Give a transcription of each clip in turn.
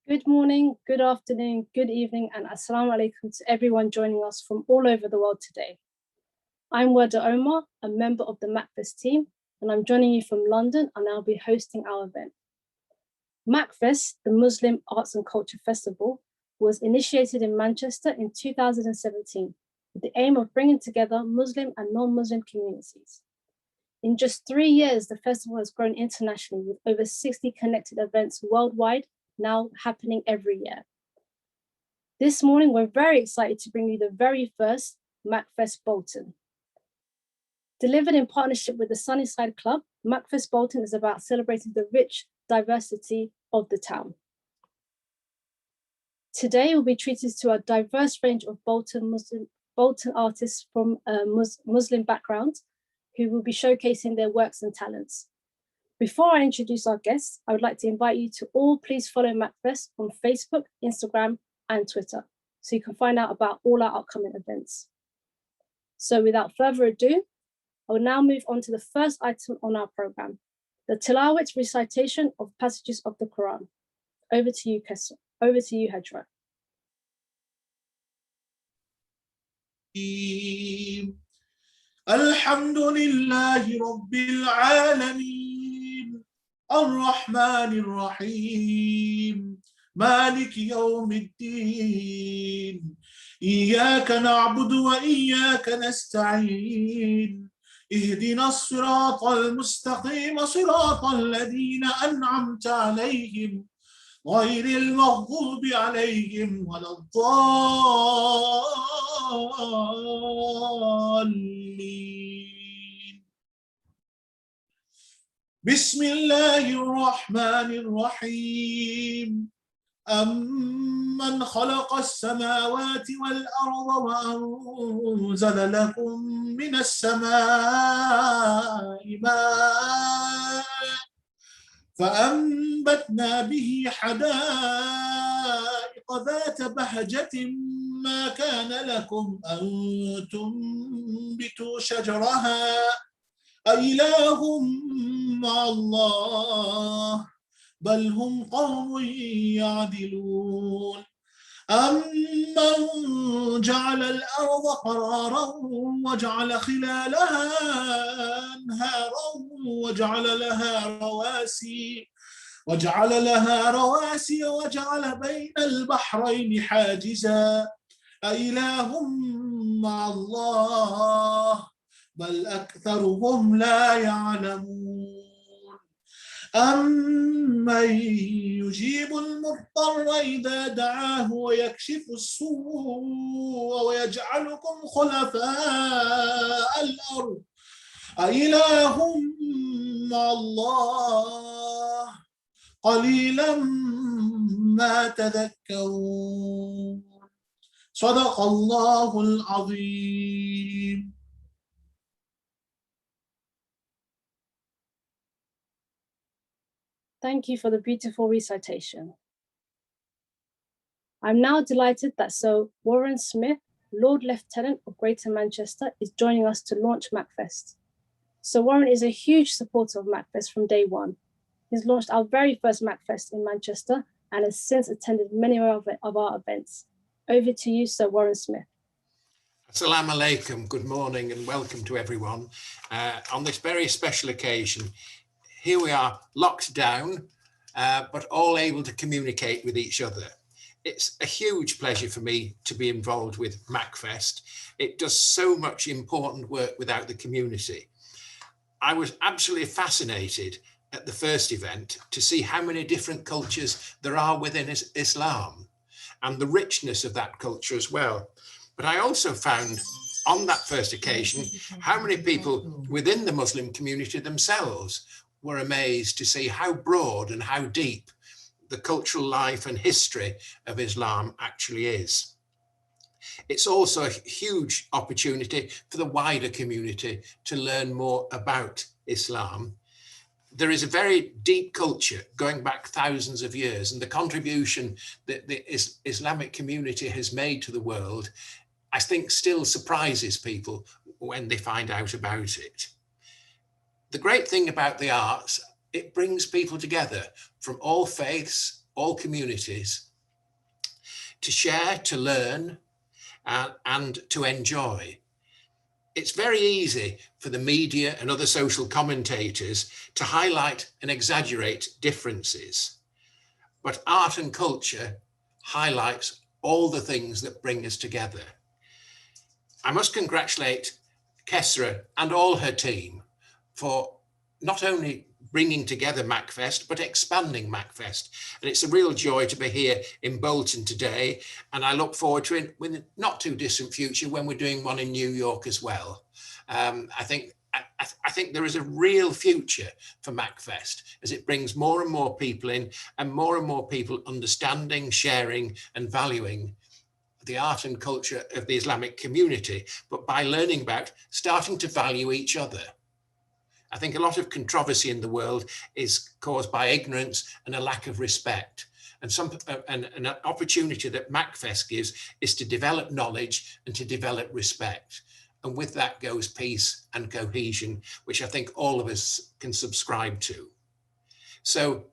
Good morning, good afternoon, good evening, and assalamu alaikum to everyone joining us from all over the world today. I'm Wada Omar, a member of the MACFEST team, and I'm joining you from London, and I'll be hosting our event. MACFEST, the Muslim Arts and Culture Festival, was initiated in Manchester in 2017 with the aim of bringing together Muslim and non-Muslim communities. In just 3 years, the festival has grown internationally with over 60 connected events worldwide, now happening every year. This morning, we're very excited to bring you the very first MACFEST Bolton. Delivered in partnership with the Sunnyside Club, MACFEST Bolton is about celebrating the rich diversity of the town. Today, we'll be treated to a diverse range of Bolton artists from Muslim backgrounds who will be showcasing their works and talents. Before I introduce our guests, I would like to invite you to all please follow MACFEST on Facebook, Instagram, and Twitter, so you can find out about all our upcoming events. So without further ado, I will now move on to the first item on our program, the Tilawat recitation of passages of the Quran. Over to you, Qaisra. Over to you, Hajra. Alhamdulillahi Rabbil Alameen, Ar-Rahmanir Rahim, Maliki Yawmiddin, Iyyaka na'budu wa iyyaka nasta'in, Ihdina as-sirata al-mustaqim, sirata alladhina an'amta alayhim, غير المغضوب عليهم ولا الضالين. بسم الله الرحمن الرحيم. أمن خلق السماوات والأرض وأنزل لكم من السماء ماء فأنبتنا به حدائق ذات بهجة ما كان لكم أن تنبتوا شجرها أإله مع الله بل هم قوم يعدلون. أمن جعل الأرض قرارا وجعل خلالها أنهارا وجعل لها رواسي وجعل بين البحرين حاجزا أإله مع الله بل أكثرهم لا يعلمون. أمن يجيب المضطر إذا دعاه ويكشف السوء ويجعلكم خلفاء الأرض أإله مع الله قليلا ما تذكرون. صدق الله العظيم. Thank you for the beautiful recitation. I'm now delighted that Sir Warren Smith, Lord Lieutenant of Greater Manchester, is joining us to launch MACFEST. Sir Warren is a huge supporter of MACFEST from day one. He's launched our very first MACFEST in Manchester and has since attended many of our events. Over to you, Sir Warren Smith. Assalamu alaikum, good morning and welcome to everyone. On this very special occasion, here we are locked down, but all able to communicate with each other. It's a huge pleasure for me to be involved with MACFEST. It does so much important work without the community. I was absolutely fascinated at the first event to see how many different cultures there are within Islam and the richness of that culture as well. But I also found on that first occasion how many people within the Muslim community themselves were amazed to see how broad and how deep the cultural life and history of Islam actually is. It's also a huge opportunity for the wider community to learn more about Islam. There is a very deep culture going back thousands of years, and the contribution that the Islamic community has made to the world, I think, still surprises people when they find out about it. The great thing about the arts, it brings people together from all faiths, all communities to share, to learn, and to enjoy. It's very easy for the media and other social commentators to highlight and exaggerate differences, but art and culture highlights all the things that bring us together. I must congratulate Qaisra and all her team for not only bringing together MACFEST, but expanding MACFEST. And it's a real joy to be here in Bolton today. And I look forward to it in the not too distant future when we're doing one in New York as well. I think there is a real future for MACFEST as it brings more and more people in and more people understanding, sharing and valuing the art and culture of the Islamic community, but by learning about starting to value each other. I think a lot of controversy in the world is caused by ignorance and a lack of respect. And an opportunity that MACFEST gives is to develop knowledge and to develop respect. And with that goes peace and cohesion, which I think all of us can subscribe to. So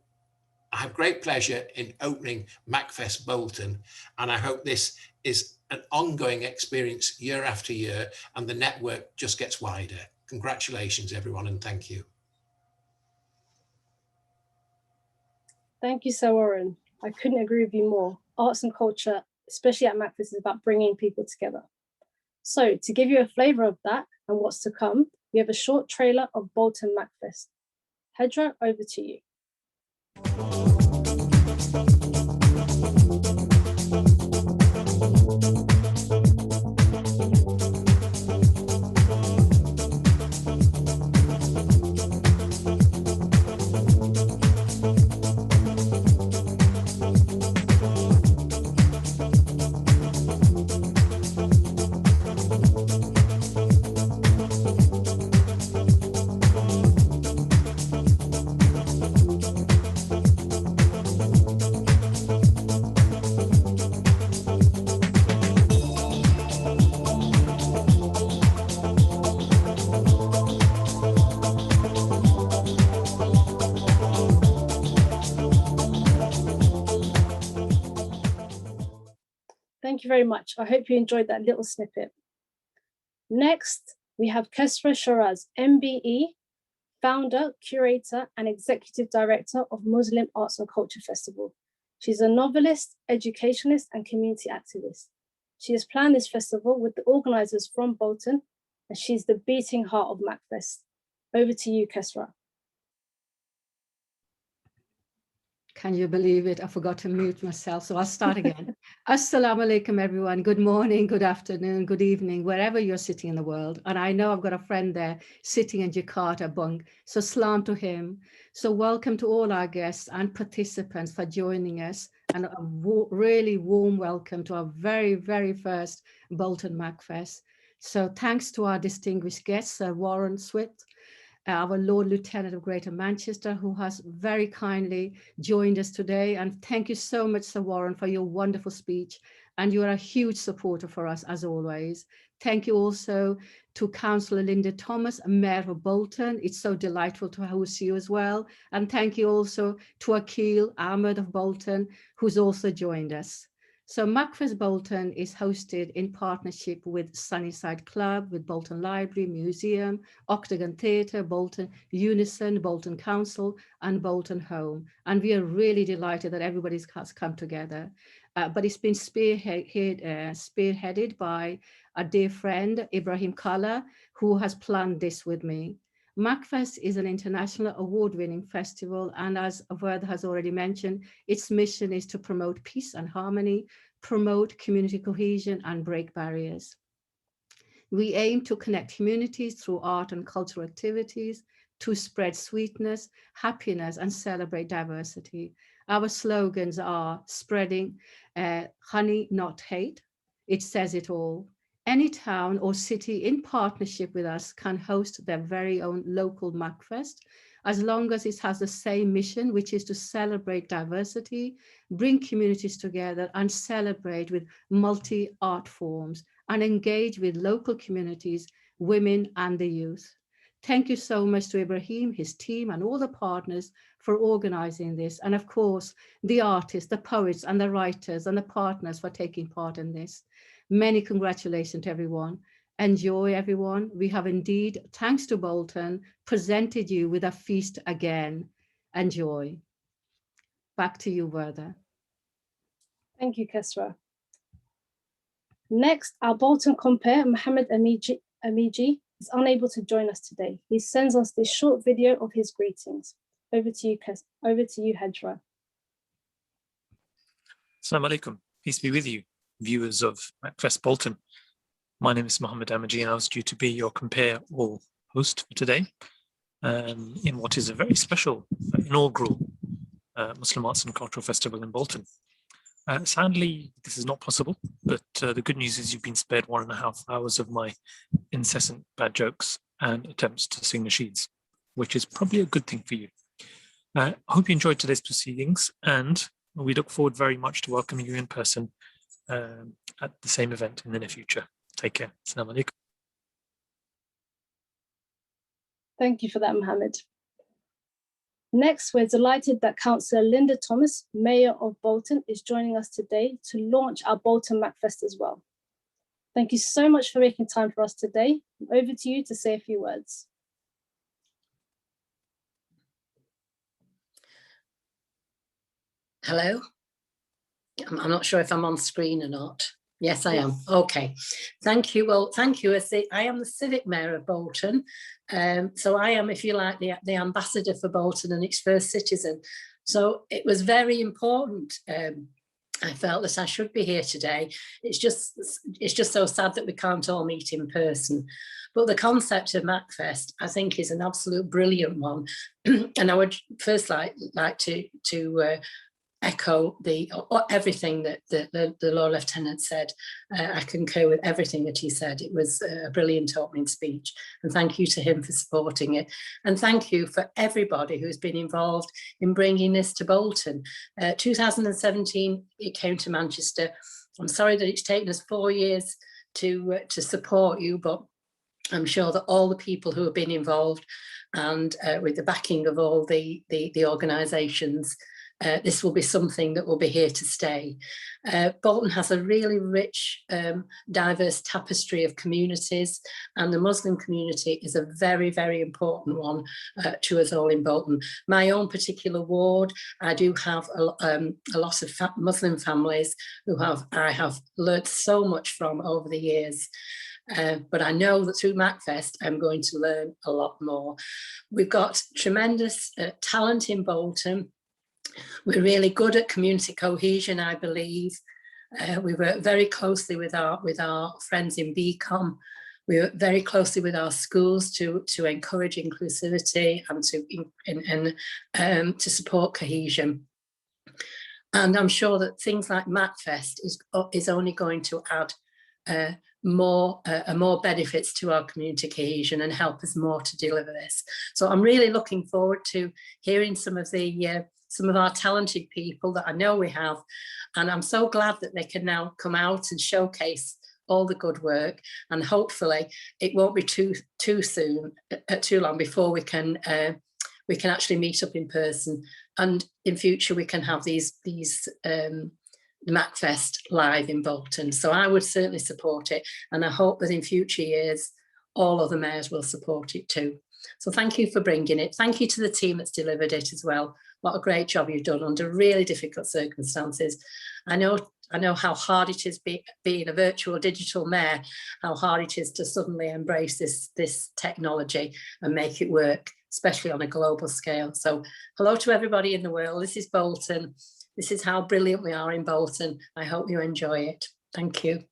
I have great pleasure in opening MACFEST Bolton, and I hope this is an ongoing experience year after year, and the network just gets wider. Congratulations, everyone, and thank you. Thank you, Sir Warren. I couldn't agree with you more. Arts and culture, especially at MACFEST, is about bringing people together. So to give you a flavour of that and what's to come, we have a short trailer of Bolton MACFEST. Hedra, over to you. Thank you very much. I hope you enjoyed that little snippet. Next, we have Qaisra Shahraz, MBE, founder, curator, and executive director of Muslim Arts and Culture Festival. She's a novelist, educationalist, and community activist. She has planned this festival with the organizers from Bolton, and she's the beating heart of MACFEST. Over to you, Qaisra. Can you believe it? I forgot to mute myself, so I'll start again. Assalamu alaikum, everyone. Good morning, good afternoon, good evening, wherever you're sitting in the world. And I know I've got a friend there sitting in Jakarta, Bung. So salam to him. So welcome to all our guests and participants for joining us. And a really warm welcome to our very, very first Bolton MACFEST. So thanks to our distinguished guests, Sir Warren Swift, our Lord Lieutenant of Greater Manchester, who has very kindly joined us today. And thank you so much, Sir Warren, for your wonderful speech. And you are a huge supporter for us, as always. Thank you also to Councillor Linda Thomas, Mayor of Bolton. It's so delightful to host you as well. And thank you also to Akil Ahmed of Bolton, who's also joined us. So MACFEST Bolton is hosted in partnership with Sunnyside Club, with Bolton Library, Museum, Octagon Theatre, Bolton Unison, Bolton Council, and Bolton Home. And we are really delighted that everybody has come together. But it's been spearheaded by a dear friend, Ibrahim Kalla, who has planned this with me. MACFEST is an international award-winning festival, and as Verda has already mentioned, its mission is to promote peace and harmony, promote community cohesion, and break barriers. We aim to connect communities through art and cultural activities, to spread sweetness, happiness, and celebrate diversity. Our slogans are spreading honey, not hate. It says it all. Any town or city in partnership with us can host their very own local MACFEST, as long as it has the same mission, which is to celebrate diversity, bring communities together, and celebrate with multi-art forms, and engage with local communities, women, and the youth. Thank you so much to Ibrahim, his team, and all the partners for organizing this. And of course, the artists, the poets, and the writers, and the partners for taking part in this. Many congratulations to everyone. Enjoy, everyone. We have indeed, thanks to Bolton, presented you with a feast again. Enjoy. Back to you, Werther. Thank you, Qaisra. Next, our Bolton compere, Mohammed Amiji, is unable to join us today. He sends us this short video of his greetings. Over to you, Hajra. Assalamu alaikum. Peace be with you, viewers of MACFEST Bolton. My name is Mohammed Amiji, and I was due to be your compare all host for today in what is a very special inaugural Muslim Arts and Cultural Festival in Bolton. Sadly, this is not possible, but the good news is you've been spared 1.5 hours of my incessant bad jokes and attempts to sing nasheeds, which is probably a good thing for you. I hope you enjoyed today's proceedings, and we look forward very much to welcoming you in person at the same event in the near future. Take care. Assalamu alaikum. Thank you for that, Mohammed. Next, we're delighted that Councillor Linda Thomas, Mayor of Bolton, is joining us today to launch our Bolton MACFEST as well. Thank you so much for making time for us today. Over to you to say a few words. Hello. I'm not sure if I'm on screen or not. Yes, I am. Okay. Thank you. Well, thank you. I am the Civic Mayor of Bolton. So I am, if you like, the ambassador for Bolton and its first citizen. So it was very important. I felt that I should be here today. It's just so sad that we can't all meet in person. But the concept of MACFEST, I think, is an absolute brilliant one. And I would first like to echo everything that the Lord Lieutenant said. I concur with everything that he said. It was a brilliant opening speech, and thank you to him for supporting it. And thank you for everybody who's been involved in bringing this to Bolton. 2017, it came to Manchester. I'm sorry that it's taken us 4 years to support you, but I'm sure that all the people who have been involved and with the backing of all the organisations, this will be something that will be here to stay. Bolton has a really rich, diverse tapestry of communities, and the Muslim community is a very, very important one to us all in Bolton. My own particular ward, I do have a lot of Muslim families who I have learnt so much from over the years. But I know that through MACFEST, I'm going to learn a lot more. We've got tremendous talent in Bolton. We're really good at community cohesion, I believe. We work very closely with our friends in BCom. We work very closely with our schools to encourage inclusivity and to support cohesion. And I'm sure that things like MACFEST is only going to add more benefits to our community cohesion and help us more to deliver this. So I'm really looking forward to hearing some of our talented people that I know we have, and I'm so glad that they can now come out and showcase all the good work, and hopefully it won't be too long before we can actually meet up in person, and in future we can have these MACFEST live in Bolton. So I would certainly support it, and I hope that in future years all other mayors will support it too. So thank you for bringing it. Thank you to the team that's delivered it as well. What a great job you've done under really difficult circumstances. I know how hard it is being a virtual digital mayor, how hard it is to suddenly embrace this technology and make it work, especially on a global scale. So hello to everybody in the world. This is Bolton. This is how brilliant we are in Bolton. I hope you enjoy it. Thank you.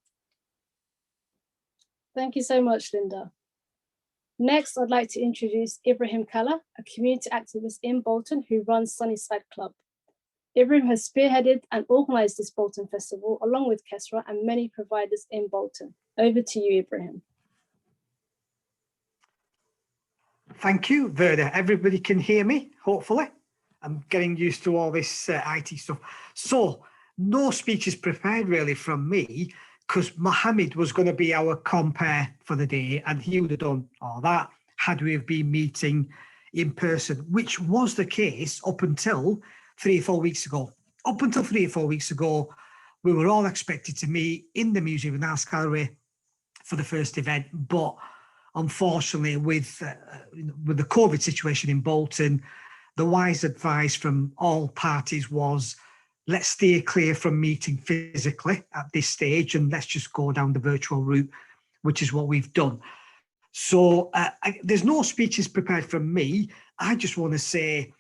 Thank you so much, Linda. Next, I'd like to introduce Ibrahim Kalla, a community activist in Bolton who runs Sunnyside Club. Ibrahim has spearheaded and organised this Bolton Festival along with Qaisra and many providers in Bolton. Over to you, Ibrahim. Thank you, Verda. Everybody can hear me, hopefully. I'm getting used to all this IT stuff. So, no speeches prepared really from me, because Mohammed was going to be our compere for the day and he would have done all that. had we have been meeting in person, which was the case up until 3 or 4 weeks ago. Up until 3 or 4 weeks ago, we were all expected to meet in the Museum and Arts Gallery for the first event, but unfortunately, with the COVID situation in Bolton, the wise advice from all parties was, let's steer clear from meeting physically at this stage and let's just go down the virtual route, which is what we've done. So there's no speeches prepared from me. I just want to say,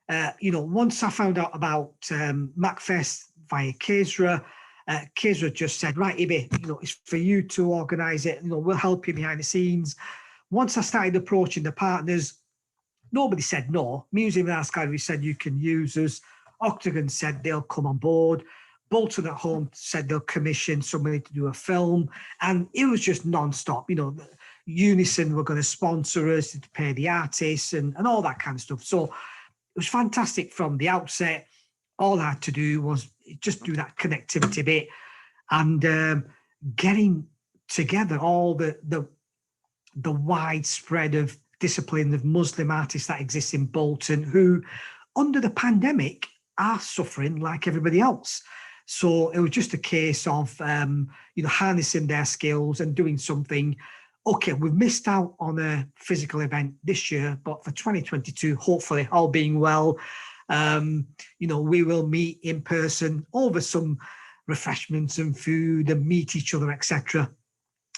once I found out about MACFEST via Qaisra, Qaisra just said, right, Ibi, it's for you to organise it. We'll help you behind the scenes. Once I started approaching the partners, nobody said no. Museum and Arts Gallery said you can use us. Octagon said they'll come on board. Bolton at Home said they'll commission somebody to do a film. And it was just non-stop. Unison were going to sponsor us to pay the artists and all that kind of stuff. So it was fantastic from the outset. All I had to do was just do that connectivity bit and getting together all the widespread of discipline of Muslim artists that exist in Bolton who, under the pandemic, are suffering like everybody else. So it was just a case of, harnessing their skills and doing something. Okay, we've missed out on a physical event this year, but for 2022, hopefully, all being well, we will meet in person over some refreshments and food and meet each other, etc.,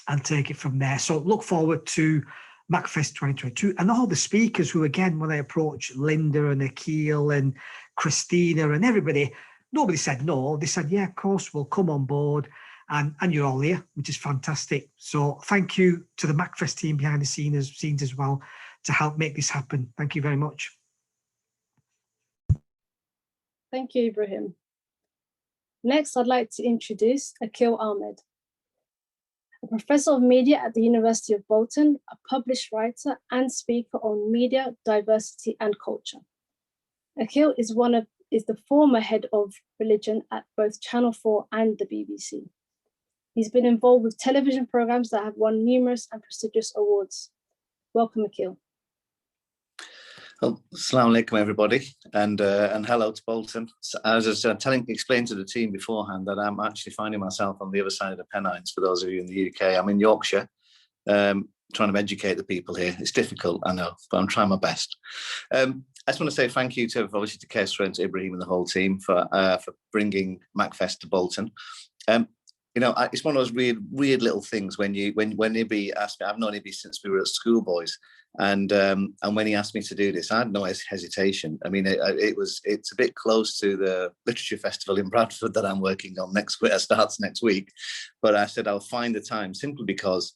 and take it from there. So look forward to MACFEST 2022 and all the speakers who, again, when I approached Linda and Akil and Christina and everybody, nobody said no. They said, yeah, of course, we'll come on board. And you're all here, which is fantastic. So thank you to the MACFEST team behind the scenes as well to help make this happen. Thank you very much. Thank you, Ibrahim. Next, I'd like to introduce Akil Ahmed, a professor of media at the University of Bolton, a published writer and speaker on media, diversity, and culture. Akil is the former head of religion at both Channel 4 and the BBC. He's been involved with television programs that have won numerous and prestigious awards. Welcome, Akil. Well, assalamu alaikum, everybody, and hello to Bolton. So, as I was explained to the team beforehand, that I'm actually finding myself on the other side of the Pennines. For those of you in the UK, I'm in Yorkshire, trying to educate the people here. It's difficult, I know, but I'm trying my best. I just want to say thank you to obviously to Qaisra and to Ibrahim and the whole team for bringing MACFEST to Bolton. It's one of those weird little things when Ibi asked me. I've known Ibi since we were at schoolboys, and when he asked me to do this, I had no hesitation. I mean, it's a bit close to the literature festival in Bradford that I'm working on next week. It starts next week, but I said I'll find the time simply because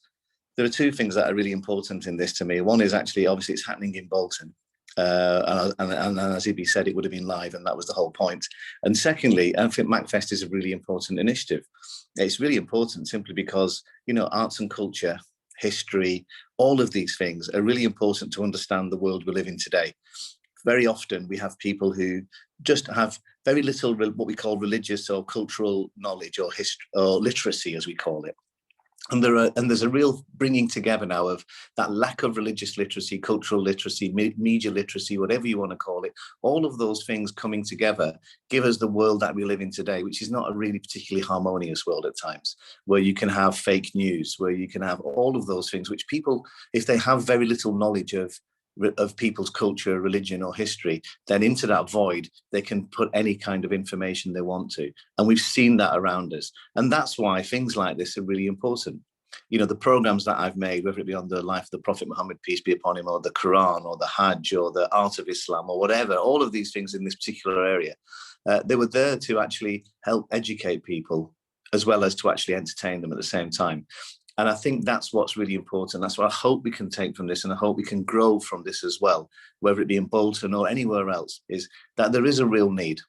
there are two things that are really important in this to me. One is actually, obviously, it's happening in Bolton. And as Ibi said, it would have been live, and that was the whole point. And secondly, I think MACFEST is a really important initiative. It's really important simply because, arts and culture, history, all of these things are really important to understand the world we live in today. Very often we have people who just have very little what we call religious or cultural knowledge or history or literacy, as we call it. And there's a real bringing together now of that lack of religious literacy, cultural literacy, media literacy, whatever you want to call it. All of those things coming together give us the world that we live in today, which is not a really particularly harmonious world at times, where you can have fake news, where you can have all of those things, which people, if they have very little knowledge of people's culture, religion or history, then into that void, they can put any kind of information they want to. And we've seen that around us. And that's why things like this are really important. The programs that I've made, whether it be on the life of the Prophet Muhammad, peace be upon him, or the Quran, or the Hajj, or the art of Islam, or whatever, all of these things in this particular area, they were there to actually help educate people as well as to actually entertain them at the same time. And I think that's what's really important. That's what I hope we can take from this, and I hope we can grow from this as well, whether it be in Bolton or anywhere else, is that there is a real need.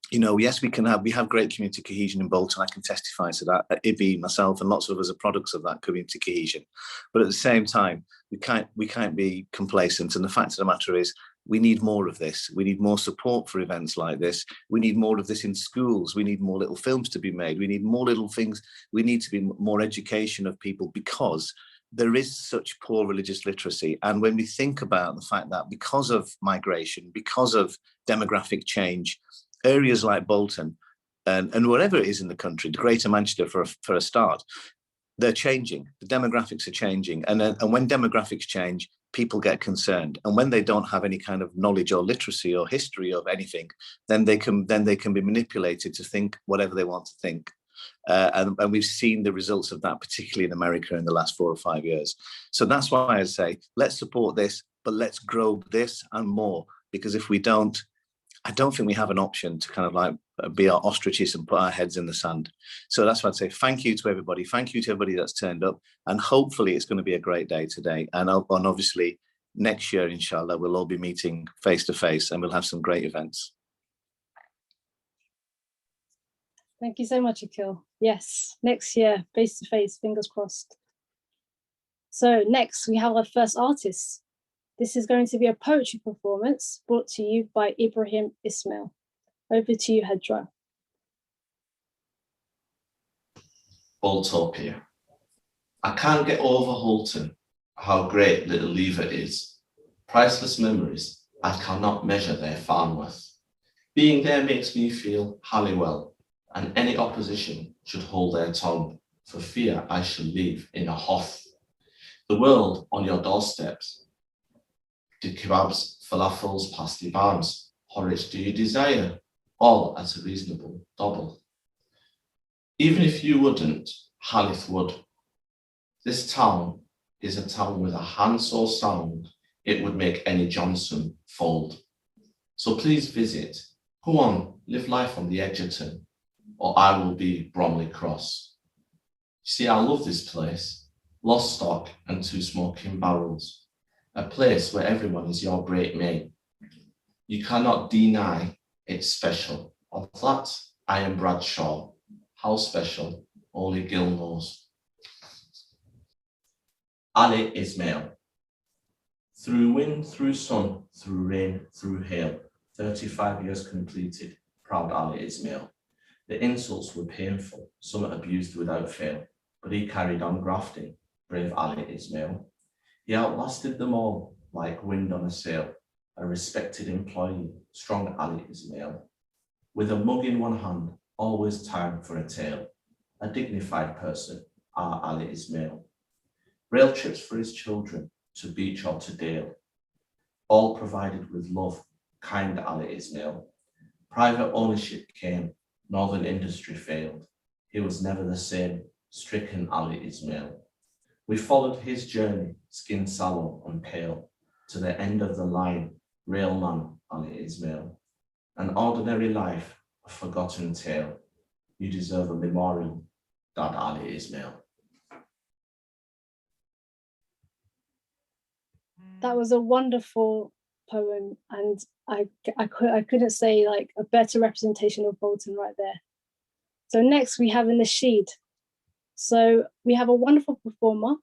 Yes, we have great community cohesion in Bolton. I can testify to that. Ibi, myself, and lots of us are products of that community cohesion. But at the same time, we can't be complacent. And the fact of the matter is, we need more of this. We need more support for events like this. We need more of this in schools. We need more little films to be made. We need more little things. We need to be more education of people, because there is such poor religious literacy. And when we think about the fact that because of migration, because of demographic change, areas like Bolton and wherever it is in the country, the Greater Manchester for a start, they're changing. The demographics are changing. And when demographics change, people get concerned. And when they don't have any kind of knowledge or literacy or history of anything, then they can be manipulated to think whatever they want to think. And we've seen the results of that, particularly in America in the last 4 or 5 years. So that's why I say, let's support this, but let's grow this and more, because if we don't, I don't think we have an option to kind of like be our ostriches and put our heads in the sand. So that's why I'd say thank you to everybody. Thank you to everybody that's turned up. And hopefully it's going to be a great day today. And obviously next year, inshallah, we'll all be meeting face to face and we'll have some great events. Thank you so much, Akil. Yes, next year, face to face, fingers crossed. So next we have our first artist. This is going to be a poetry performance brought to you by Ibrahim Ismail. Over to you, Hadra. Boltopia. I can't get over Holton, how great Little Lever is. Priceless memories, I cannot measure their farm worth. Being there makes me feel Halliwell, and any opposition should hold their tongue, for fear I shall leave in a hoth. The world on your doorsteps. Did kebabs, falafels, pasty bars, porridge do you desire? All at a reasonable double. Even if you wouldn't, Halith would. This town is a town with a hand so sound, it would make any Johnson fold. So please visit. Go on, live life on the Edgerton, or I will be Bromley Cross. You see, I love this place. Lost stock and 2 smoking barrels. A place where everyone is your great mate. You cannot deny it's special. Of that, I am Bradshaw. How special, only Gil knows. Ali Ismail. Through wind, through sun, through rain, through hail, 35 years completed, proud Ali Ismail. The insults were painful, some abused without fail, but he carried on grafting, brave Ali Ismail. He outlasted them all, like wind on a sail, a respected employee, strong Ali Ismail. With a mug in one hand, always time for a tale, a dignified person, our Ali Ismail. Rail trips for his children, to beach or to dale, all provided with love, kind Ali Ismail. Private ownership came, northern industry failed. He was never the same, stricken Ali Ismail. We followed his journey, skin sallow and pale, to the end of the line, railman Ali Ismail. An ordinary life, a forgotten tale. You deserve a memorial, Dad Ali Ismail. That was a wonderful poem, and I couldn't say like a better representation of Bolton right there. So next we have a nasheed. So we have a wonderful performer,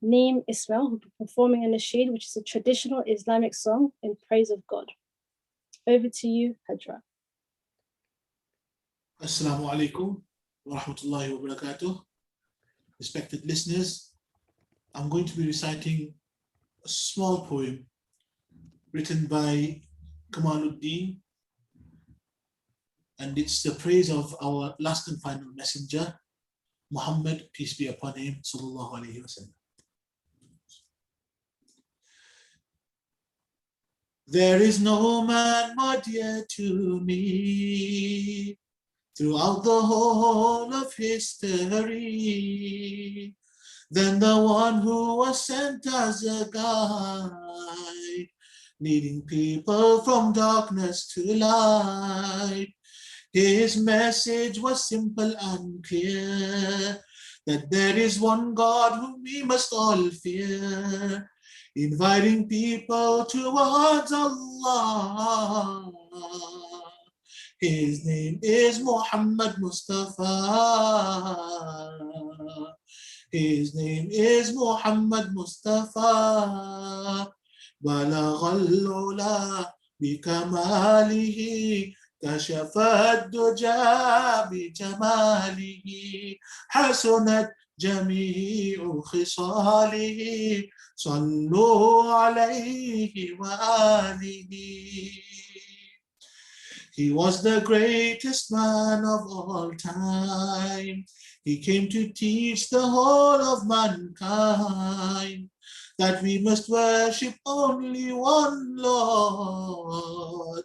Neem Ismail, who will be performing a nasheed, which is a traditional Islamic song in praise of God. Over to you, Hadra. Assalamu alaikum wa rahmatullahi wa barakatuh. Respected listeners, I'm going to be reciting a small poem written by Kamaluddin, and it's the praise of our last and final messenger, Muhammad, peace be upon him, sallallahu alaihi wasallam. There is no man more dear to me throughout the whole of history than the one who was sent as a guide, leading people from darkness to light. His message was simple and clear, that there is one God whom we must all fear, inviting people towards Allah. His name is Muhammad Mustafa. His name is Muhammad Mustafa. بلغ العلا بكماله كشف الدجى بجماله حسنت جميع خصاله صلوا عليه وآله. He was the greatest man of all time. He came to teach the whole of mankind that we must worship only one Lord.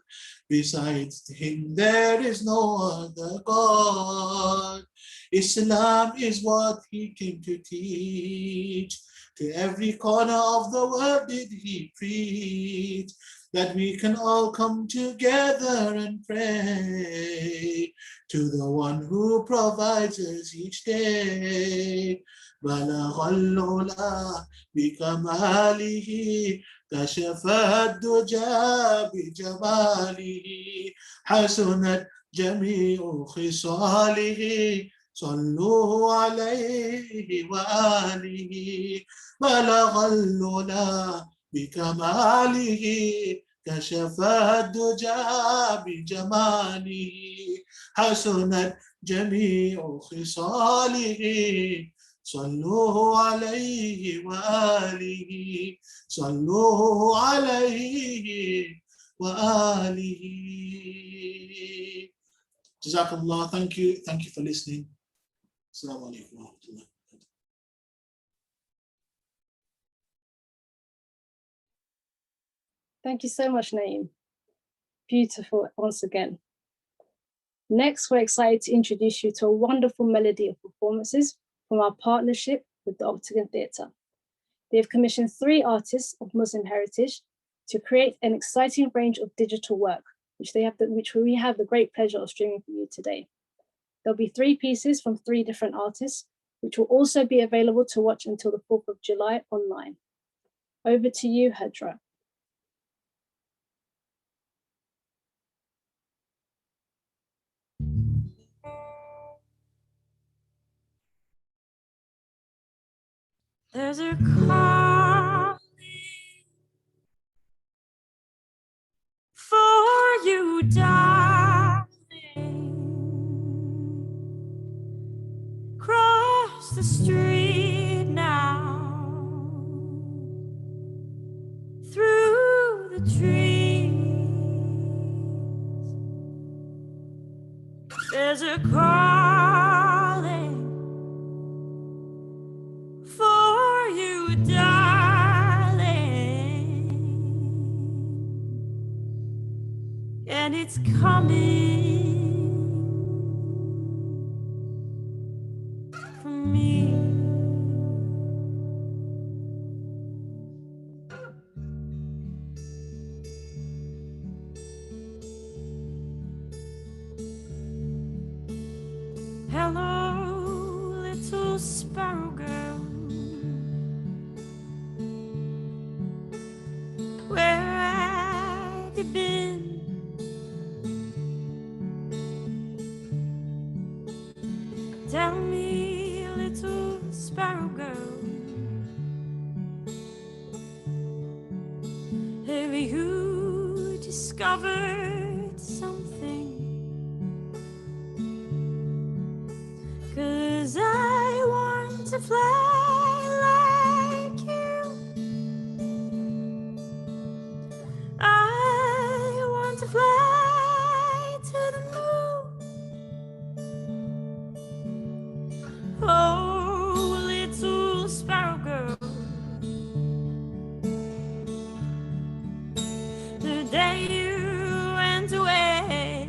Besides him, there is no other God. Islam is what he came to teach. To every corner of the world did he preach, that we can all come together and pray to the one who provides us each day. بلغ العلا بكماله كشف الدجى بجماله حسنت جميع خصاله صلوا عليه وآله. بلغ العلا بكماله كشف الدجى بجماله حسنت جميع خصاله صلوا عليه وآله. صلوا عليه وآله. Jazakallah. Thank you for listening. Assalamu alaikum wa rahmatullah. Thank you so much, Naeem. Beautiful once again. Next, we're excited to introduce you to a wonderful melody of performances from our partnership with the Octagon Theatre. They have commissioned 3 artists of Muslim heritage to create an exciting range of digital work, which we have the great pleasure of streaming for you today. There'll be 3 pieces from 3 different artists, which will also be available to watch until the 4th of July online. Over to you, Hadra. There's a calling for you, darling. Cross the street now, through the trees. There's a calling for you, darling, and it's coming from me. Hello, little sparrow girl. Where have you been? Tell me, little sparrow girl, have you discovered something? 'Cause I want to fly like you. I want to fly to the moon. Oh, little sparrow girl, the day you went away,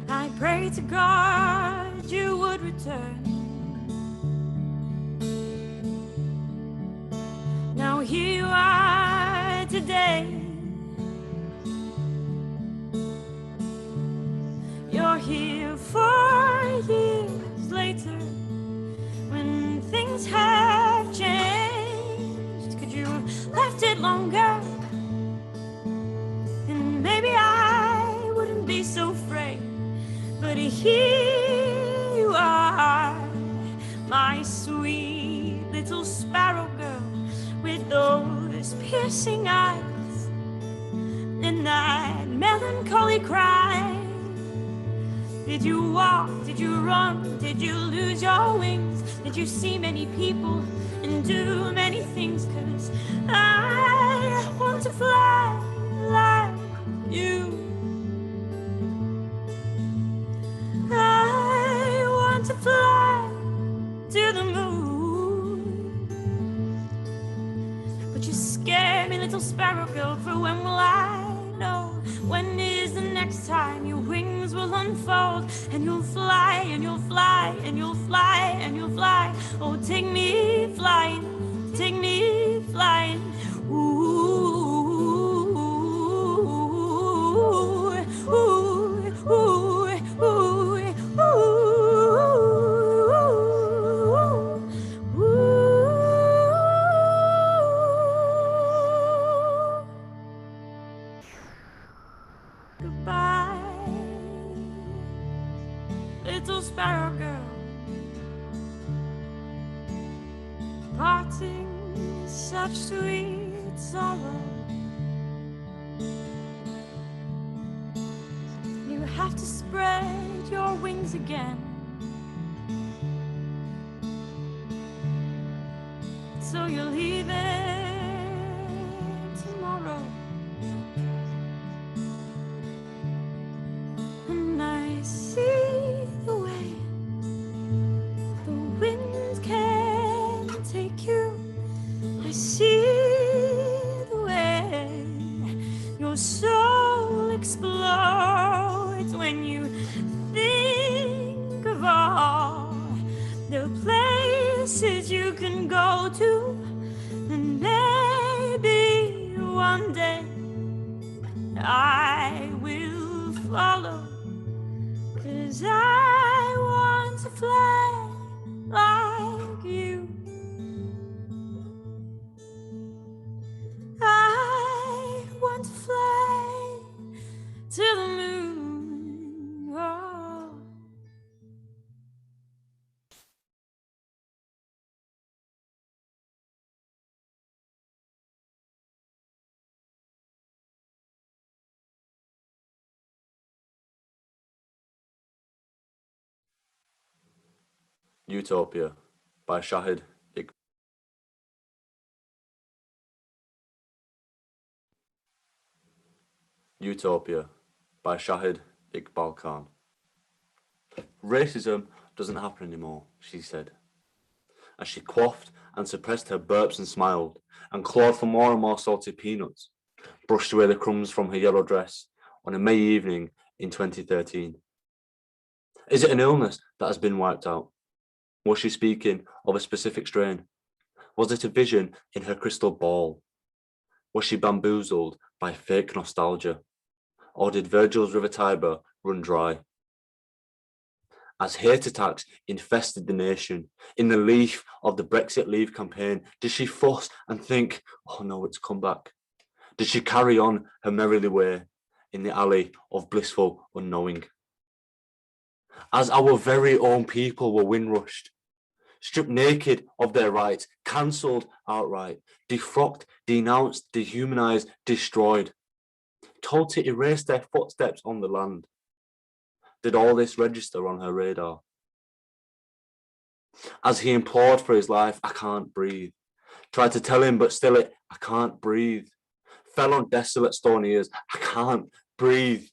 I prayed to God you would return. Now here you are today. You're here 4 years later, when things have changed. Could you have left it longer? And maybe I wouldn't be so afraid. But here you are, my sweet little sparrow girl, with those piercing eyes and that melancholy cry. Did you walk? Did you run? Did you lose your wings? Did you see many people and do many things? 'Cause I want to fly like you. I want to fly to the moon. But you scare me, little sparrow girl, for when will I know? When is the next time your wings will unfold and you'll fly and you'll fly and you'll fly and you'll fly? Oh, take me flying, take me flying. Ooh, ooh, ooh, ooh, ooh. Goodbye, little sparrow girl. Parting is such sweet sorrow. You have to spread your wings again, so you're leaving tomorrow. And I see the way the wind can take you. I see the way your soul explodes when you think of all the places you can go to. And maybe one day I will follow, 'cause I want to fly like you. I want to fly to the moon. Oh. Utopia by Shahid Iqbal. Utopia by Shahid Iqbal Khan. Racism doesn't happen anymore, she said, as she quaffed and suppressed her burps and smiled, and clawed for more and more salty peanuts, brushed away the crumbs from her yellow dress on a May evening in 2013. Is it an illness that has been wiped out? Was she speaking of a specific strain? Was it a vision in her crystal ball? Was she bamboozled by fake nostalgia? Or did Virgil's River Tiber run dry? As hate attacks infested the nation, in the leaf of the Brexit Leave campaign, did she fuss and think, oh no, it's come back? Did she carry on her merrily way in the alley of blissful unknowing? As our very own people were windrushed, stripped naked of their rights, cancelled outright, defrocked, denounced, dehumanized, destroyed, told to erase their footsteps on the land. Did all this register on her radar? As he implored for his life, I can't breathe. Tried to tell him, but still I can't breathe. Fell on desolate stone ears, I can't breathe.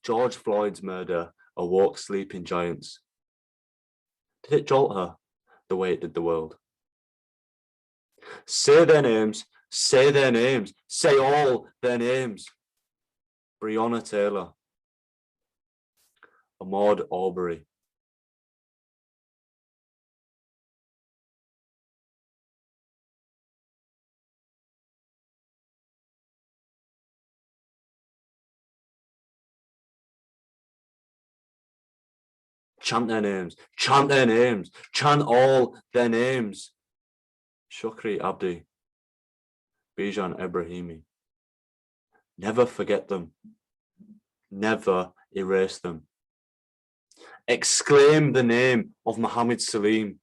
George Floyd's murder awoke sleeping giants. Did it jolt her the way it did the world? Say their names, say their names, say all their names. Breonna Taylor, Ahmaud Arbery, chant their names, chant their names, chant all their names. Shukri Abdi, Bijan Ebrahimi. Never forget them. Never erase them. Exclaim the name of Mohammed Salim,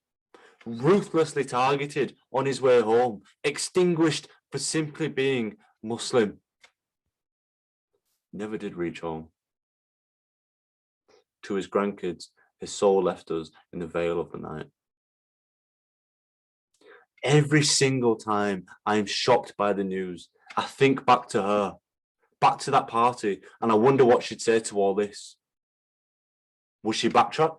ruthlessly targeted on his way home, extinguished for simply being Muslim. Never did reach home. to his grandkids, his soul left us in the veil of the night. Every single time I am shocked by the news, I think back to her, back to that party, and I wonder what she'd say to all this. Would she backtrack,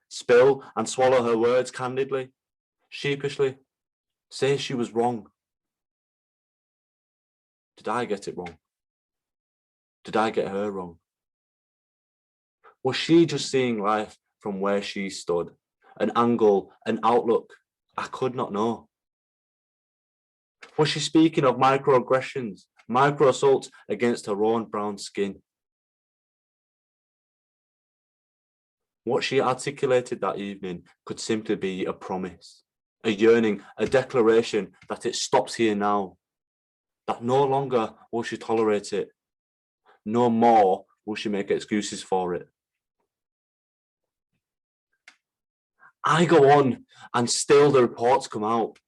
spill and swallow her words candidly, sheepishly, say she was wrong? Did I get it wrong? Did I get her wrong? Was she just seeing life from where she stood? An angle, an outlook I could not know. Was she speaking of microaggressions, micro-assaults against her own brown skin? What she articulated that evening could simply be a promise, a yearning, a declaration that it stops here now, that no longer will she tolerate it, no more will she make excuses for it. I go on and still the reports come out.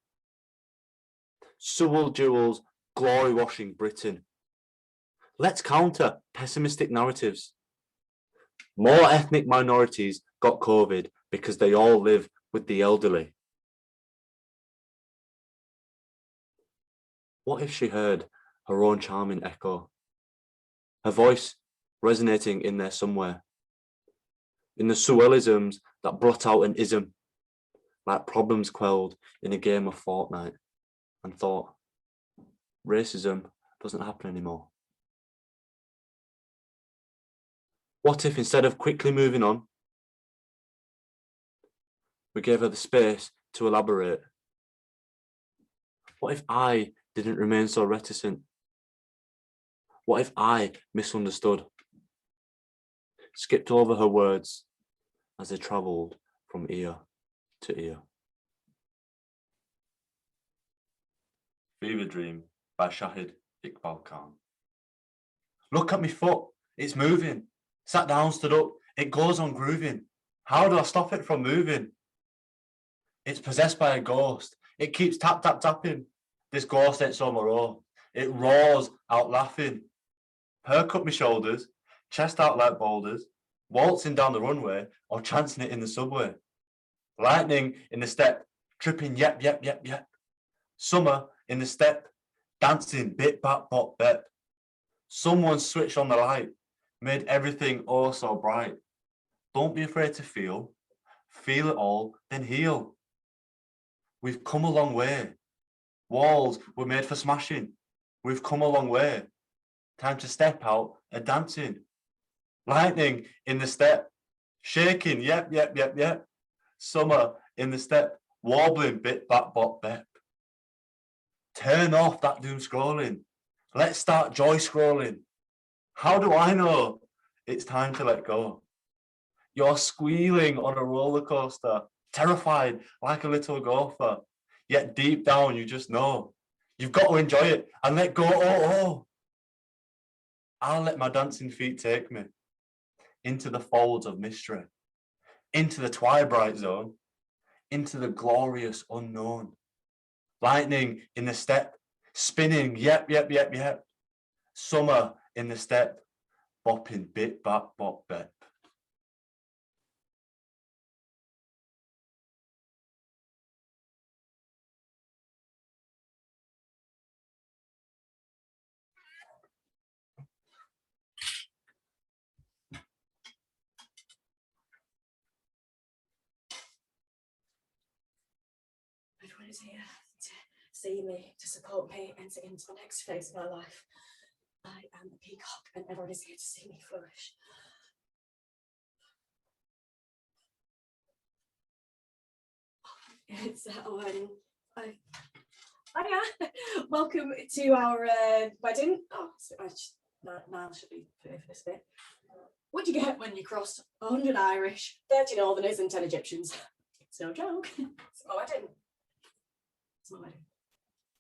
Sewell Jewell's glory washing Britain. Let's counter pessimistic narratives. More ethnic minorities got COVID because they all live with the elderly. What if she heard her own charming echo? Her voice resonating in there somewhere. In the Sewellisms that brought out an ism, like problems quelled in a game of Fortnite, and thought, racism doesn't happen anymore. What if instead of quickly moving on, we gave her the space to elaborate? What if I didn't remain so reticent? What if I misunderstood? Skipped over her words as they travelled from ear to ear. Fever Dream by Shahid Iqbal Khan. Look at me foot, it's moving. Sat down, stood up, it goes on grooving. How do I stop it from moving? It's possessed by a ghost. It keeps tap, tap, tapping. This ghost ain't so morose. It roars out laughing. Perk up my shoulders, chest out like boulders, waltzing down the runway or chancing it in the subway. Lightning in the step, tripping yep, yep, yep, yep. Summer in the step, dancing bit, bap, bop, bep. Someone switched on the light, made everything oh so bright. Don't be afraid to feel it all, then heal. We've come a long way. Walls were made for smashing. We've come a long way. Time to step out and dancing. Lightning in the step, shaking, yep, yep, yep, yep. Summer in the step, warbling bit, bap, bop, bep. Turn off that doom scrolling. Let's start joy scrolling. How do I know it's time to let go? You're squealing on a roller coaster, terrified like a little gopher. Yet deep down, you just know you've got to enjoy it and let go. Oh. I'll let my dancing feet take me into the folds of mystery, into the twilight zone, into the glorious unknown. Lightning in the step, spinning, yep, yep, yep, yep. Summer in the step, bopping bit, bap, bop, bep. Everyone is here to see me, to support me, enter into the next phase of my life. I am a peacock and everyone is here to see me flourish. It's Owen. Hiya. Welcome to our wedding. Oh, so now should be for this bit. What do you get when you cross 100 Irish, 30 Northerners and 10 Egyptians? It's no joke. It's my wedding. It's my wedding.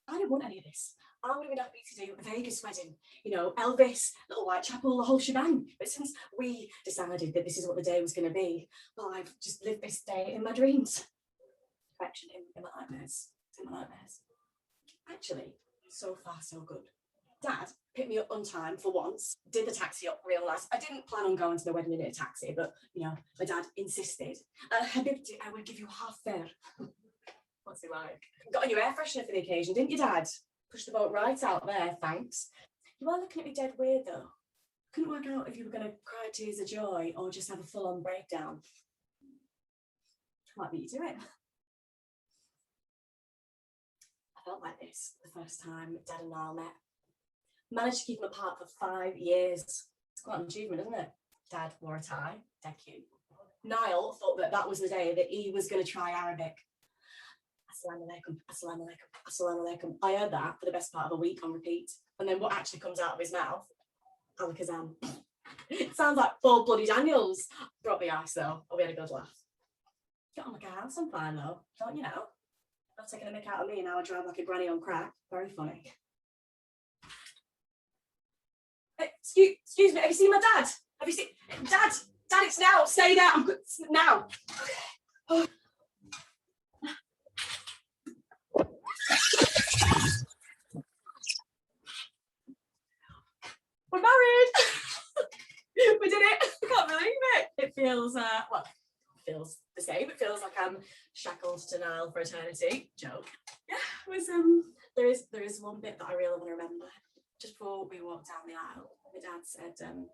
I don't want any of this. I'm going to be happy to do a Vegas wedding. You know, Elvis, Little Whitechapel, the whole shebang. But since we decided that this is what the day was going to be, well, I've just lived this day in my dreams. Actually, in my nightmares. In my nightmares. Actually, so far so good. Dad picked me up on time for once, did the taxi up real nice. I didn't plan on going to the wedding in a taxi, but, you know, my dad insisted. Habibti, I will give you half fare. What's he like? Got a new air freshener for the occasion, didn't you, Dad? Pushed the boat right out there, thanks. You are looking at me dead weird, though. Couldn't work out if you were going to cry tears of joy or just have a full-on breakdown. Might be you do it. I felt like this the first time Dad and Niall met. Managed to keep them apart for 5 years. It's quite an achievement, isn't it? Dad wore a tie, dead cute. Niall thought that was the day that he was going to try Arabic. Assalamu alaikum, assalamu alaikum, assalamu alaikum. I heard that for the best part of a week on repeat. And then what actually comes out of his mouth? Alakazam. It sounds like full bloody Daniels. Brought me ice though, and we had a good laugh. Get on like a house on fire though, don't you know? Not taking a mick out of me, now I drive like a granny on crack. Very funny. Excuse me, have you seen my dad? Have you seen Dad? Dad, it's now. Stay there. I'm good now. Oh. We're married. We did it. I can't believe it. It feels well, it feels the same. It feels like I'm shackled to Niall for eternity. Joke. Yeah, it was there is one bit that I really want to remember. Just before we walked down the aisle, my dad said, in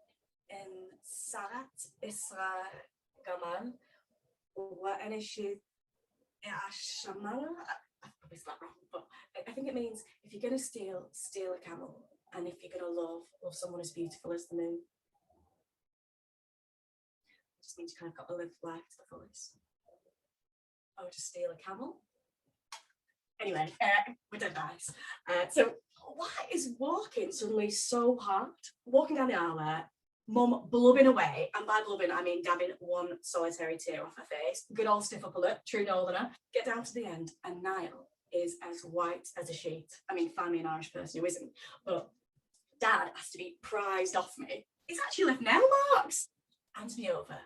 Sarat Isra Gamal, Wa'anishi Shamal. I probably said that wrong, but I think it means if you're going to steal a camel, and if you're going to love someone as beautiful as the moon. It just means you kind of got to live life to the fullest. Oh, to steal a camel? Anyway, we're dead nice. So why is walking suddenly so hard? Walking down the aisle there, Mum blubbing away, and by blubbing I mean dabbing one solitary tear off her face. Good old stiff upper lip, true northerner. Get down to the end, and Niall is as white as a sheet. I mean, find me an Irish person who isn't, but Dad has to be prized off me. He's actually left nail marks. Hands me over,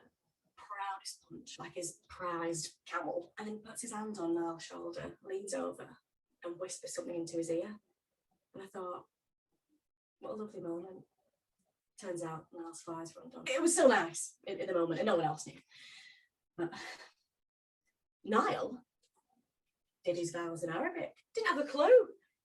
proudest punch, like his prized camel, and then puts his hand on Niall's shoulder, leans over, and whispers something into his ear. And I thought, what a lovely moment. Turns out Niall's flies were undone. It was so nice in the moment, and no one else knew. But Niall did his vows in Arabic. Didn't have a clue.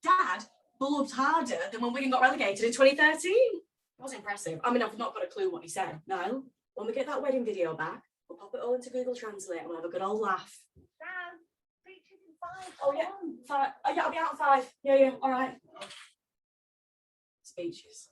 Dad blubbed harder than when Wigan got relegated in 2013. It was impressive. I mean, I've not got a clue what he said. Niall, when we get that wedding video back, we'll pop it all into Google Translate and we'll have a good old laugh. Dad, preachers in 5. Oh yeah, 5. Oh, yeah, I'll be out at 5. Yeah, all right. Speeches.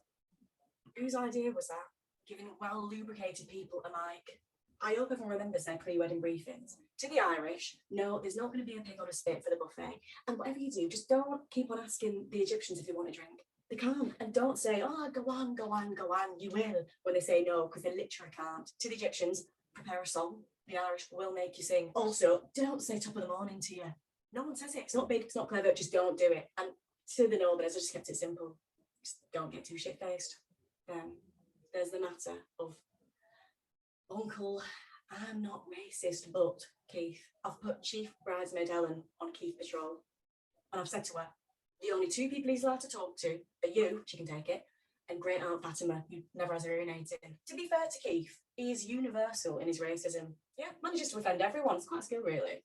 Whose idea was that? Giving well-lubricated people a mic. I hope everyone remembers their pre-wedding briefings. To the Irish, no, there's not going to be a pig on a spit for the buffet. And whatever you do, just don't keep on asking the Egyptians if they want a drink. They can't. And don't say, oh, go on, go on, go on. You will, when they say no, because they literally can't. To the Egyptians, prepare a song. The Irish will make you sing. Also, don't say top of the morning to you. No one says it. It's not big, it's not clever, just don't do it. And to the Northerners, I just kept it simple. Just don't get too shit-faced. There's the matter of Uncle, I'm not racist, but Keith, I've put Chief Bridesmaid Ellen on Keith Patrol. And I've said to her, the only 2 people he's allowed to talk to are you, she can take it, and Great Aunt Fatima, who never has urinated. To be fair to Keith, he is universal in his racism. Yeah, manages to offend everyone. It's quite a skill, really.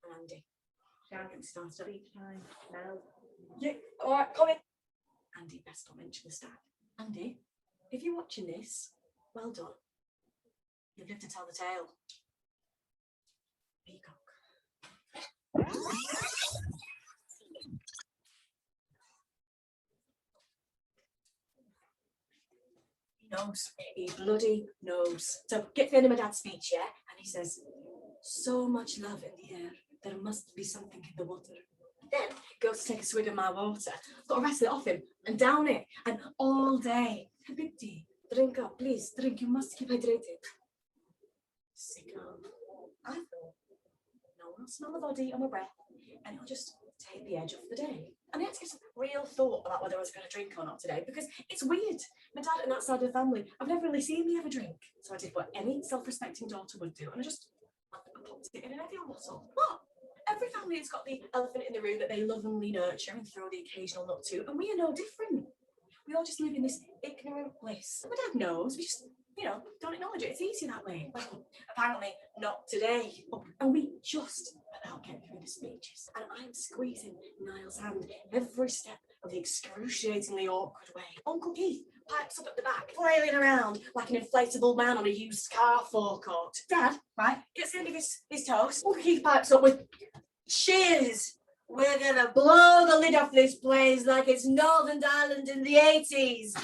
And Andy. Get me started. Speech time now. Yeah, all right, come in. Andy, best not mention the stag. Andy, if you're watching this, well done. You've lived to tell the tale. Peacock. He knows. He bloody knows. So get to the end of my dad's speech, yeah? And he says, so much love in the air, there must be something in the water. Then goes to take a swig of my water, got to wrestle it off him and down it, and all day. Habibti, drink up, please, drink, you must keep hydrated. Sicko. I thought, no one will smell the body on my breath, and it'll just take the edge off the day. And I had to give some real thought about whether I was going to drink or not today, because it's weird. My dad and that side of the family, I've never really seen me have a drink. So I did what any self-respecting daughter would do, and I popped it in an Evian bottle. What? Every family has got the elephant in the room that they lovingly nurture and throw the occasional nut to, and we are no different. We all just live in this ignorant bliss. My dad knows, we just, don't acknowledge it. It's easy that way. Well, apparently not today. And we just about get through the speeches. And I'm squeezing Niall's hand every step of the excruciatingly awkward way. Uncle Keith pipes up at the back, flailing around like an inflatable man on a used car forecourt. Dad, right, gets the end of his toast. Uncle Keith pipes up with, cheers! We're gonna blow the lid off this place like it's Northern Ireland in the 80s.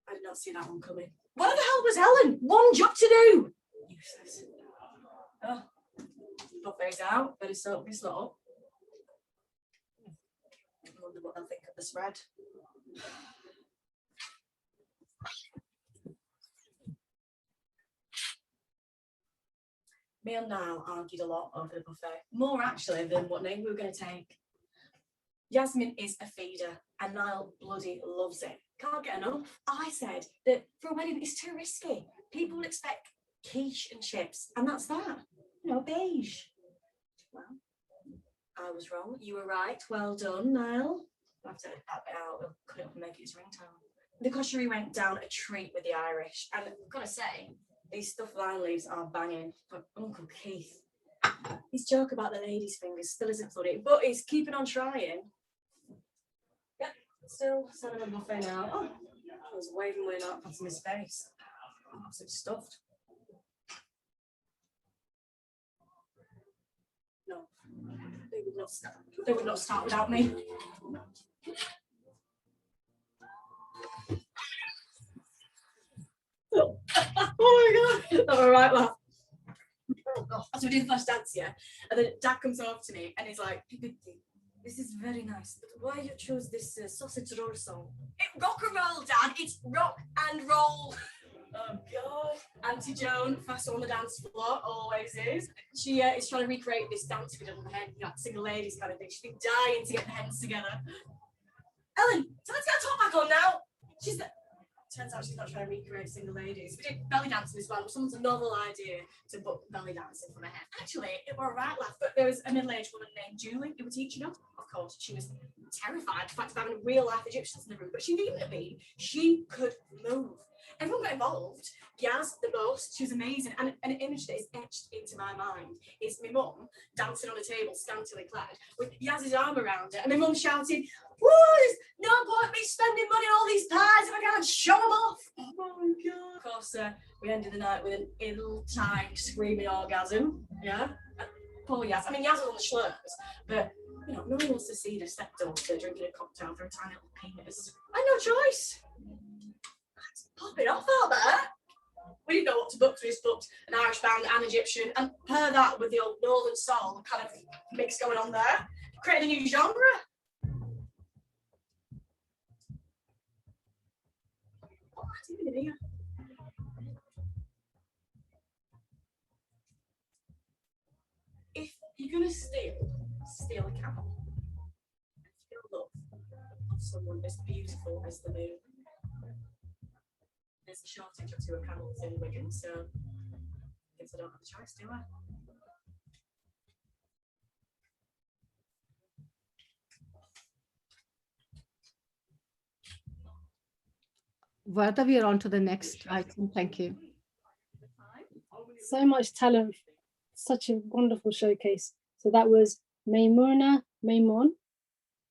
I did not see that one coming. Where the hell was Helen? One job to do. Useless. Oh, buffet's out. Better soak this lot up. I wonder what they'll think of the spread. Me and Niall argued a lot over the buffet, more actually than what name we were going to take. Yasmin is a feeder and Niall bloody loves it. Can't get enough. I said that for a wedding it's too risky. People will expect quiche and chips, and that's that. Beige. Well, I was wrong. You were right. Well done, Niall. I'll have to edit that bit out. We'll cut it up and make it his ringtone. The koshery went down a treat with the Irish, and I've got to say, these stuffed lime leaves are banging. But Uncle Keith, his joke about the lady's fingers still isn't funny, but he's keeping on trying. Yep, still sending a buffet now. Oh, I was waving my napkins in his face. I'm absolutely stuffed. No, they would not start. They would not start without me. Oh my god, that was a right laugh. Oh god, as we do the first dance, yeah, and then Dad comes over to me and he's like, this is very nice, but why you choose this sausage roll song? It's rock and roll, Dad, it's rock and roll. Oh god. Auntie Joan, faster on the dance floor, always is. She is trying to recreate this dance we did on the hen, single ladies kind of thing. She's been dying to get the hens together. Ellen, let's get a top back on now. She's the... Turns out she's not trying to recreate single ladies. We did belly dancing as well. Someone's a novel idea to book belly dancing for my head. Actually, it were a right laugh, but there was a middle-aged woman named Julie who was teaching us. Of course, she was terrified of the fact of having real-life Egyptians in the room, but she needn't have been. She could move. Everyone got involved. Yaz, the boss, she was amazing. And an image that is etched into my mind is my mum dancing on a table, scantily clad, with Yaz's arm around her, and my mum shouting, "Woo, there's no point me spending money on all these pies if I can't show them off." Oh my god. Of course, we ended the night with an ill-timed screaming orgasm. Yeah. Poor Yaz. I mean, Yaz was on the slurs, but no one wants to see their stepdaughter drinking a cocktail for a tiny little penis. I had no choice. Popping off out there. We didn't know what to book, so we just booked an Irish band and Egyptian, and pair that with the old Northern soul kind of mix going on there, creating a new genre. What am I doing here? If you're gonna steal a camel. Feel love of someone as beautiful as the moon. There's a shortage of tour camels in Wigan, so I guess I don't have a choice, do I? Vada, we are on to the next item. Thank you. So much talent, such a wonderful showcase. So that was Maimouna Maimun,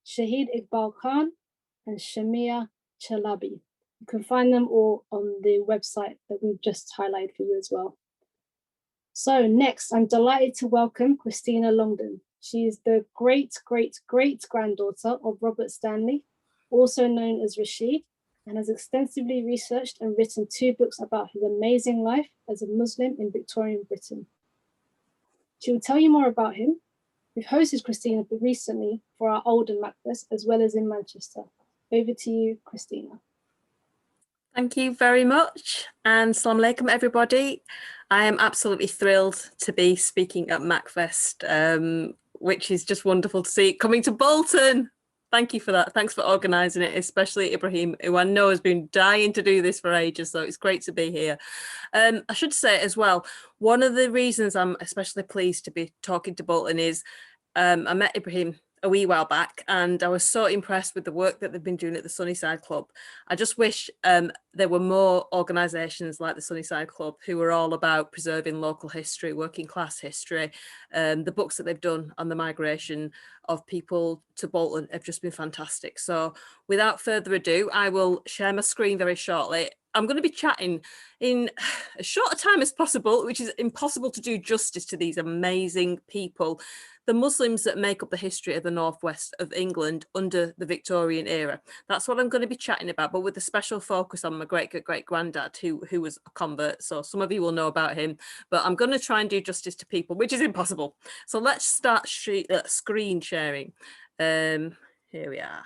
Shahid Iqbal Khan, and Shamia Chalabi. You can find them all on the website that we've just highlighted for you as well. So next, I'm delighted to welcome Christina Longden. She is the great-great-great-granddaughter of Robert Stanley, also known as Rashid, and has extensively researched and written 2 books about his amazing life as a Muslim in Victorian Britain. She will tell you more about him. We've hosted Christina recently for our Oldham MACFEST as well as in Manchester. Over to you, Christina. Thank you very much, and Assalamu alaikum everybody. I am absolutely thrilled to be speaking at MACFEST, which is just wonderful to see coming to Bolton. Thank you for that. Thanks for organising it, especially Ibrahim, who I know has been dying to do this for ages, so it's great to be here. I should say as well, one of the reasons I'm especially pleased to be talking to Bolton is I met Ibrahim a wee while back, and I was so impressed with the work that they've been doing at the Sunnyside Club. I just wish there were more organisations like the Sunnyside Club who are all about preserving local history, working class history. The books that they've done on the migration of people to Bolton have just been fantastic. So without further ado, I will share my screen very shortly. I'm going to be chatting in as short a time as possible, which is impossible to do justice to these amazing people, the Muslims that make up the history of the northwest of England under the Victorian era. That's what I'm going to be chatting about, but with a special focus on my great-great-granddad, who was a convert. So some of you will know about him, but I'm going to try and do justice to people, which is impossible. So let's start screen sharing. Here we are.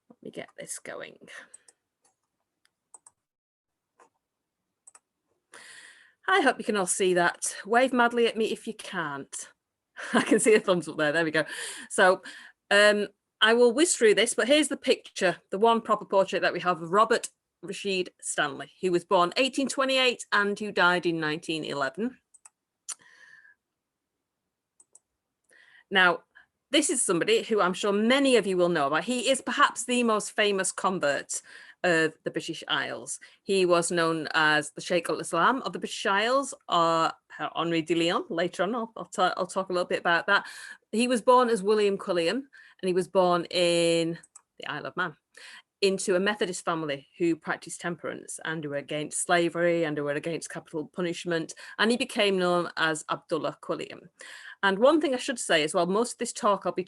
Let me get this going. I hope you can all see that. Wave madly at me if you can't. I can see a thumbs up there. There we go. So I will whiz through this, but here's the picture, the one proper portrait that we have of Robert Rashid Stanley, who was born 1828 and who died in 1911. Now, this is somebody who I'm sure many of you will know about. He is perhaps the most famous convert of the British Isles. He was known as the Sheikh al-Islam of the British Isles, or Henri de Leon. Later on, I'll talk a little bit about that. He was born as William Quilliam, and he was born in the Isle of Man into a Methodist family who practiced temperance and who were against slavery and who were against capital punishment. And he became known as Abdullah Quilliam. And one thing I should say as well, most of this talk I'll be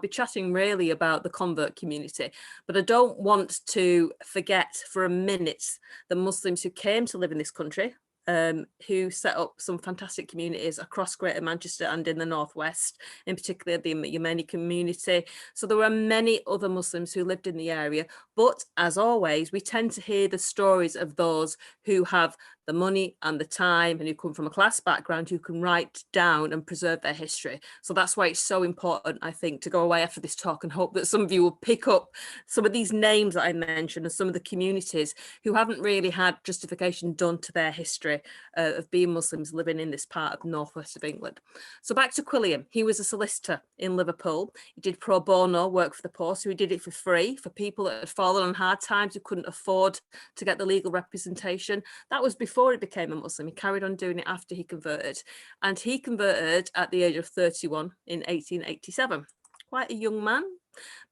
chatting really about the convert community, but I don't want to forget for a minute the Muslims who came to live in this country, who set up some fantastic communities across Greater Manchester and in the Northwest, in particular the Yemeni community. So there were many other Muslims who lived in the area, but as always, we tend to hear the stories of those who have the money and the time and who come from a class background who can write down and preserve their history. So that's why it's so important, I think, to go away after this talk and hope that some of you will pick up some of these names that I mentioned and some of the communities who haven't really had justification done to their history of being Muslims living in this part of the northwest of England. So back to Quilliam. He was a solicitor in Liverpool. He did pro bono work for the poor, so he did it for free for people that had fallen on hard times, who couldn't afford to get the legal representation. That was before he became a Muslim. He carried on doing it after he converted, and he converted at the age of 31 in 1887. Quite a young man,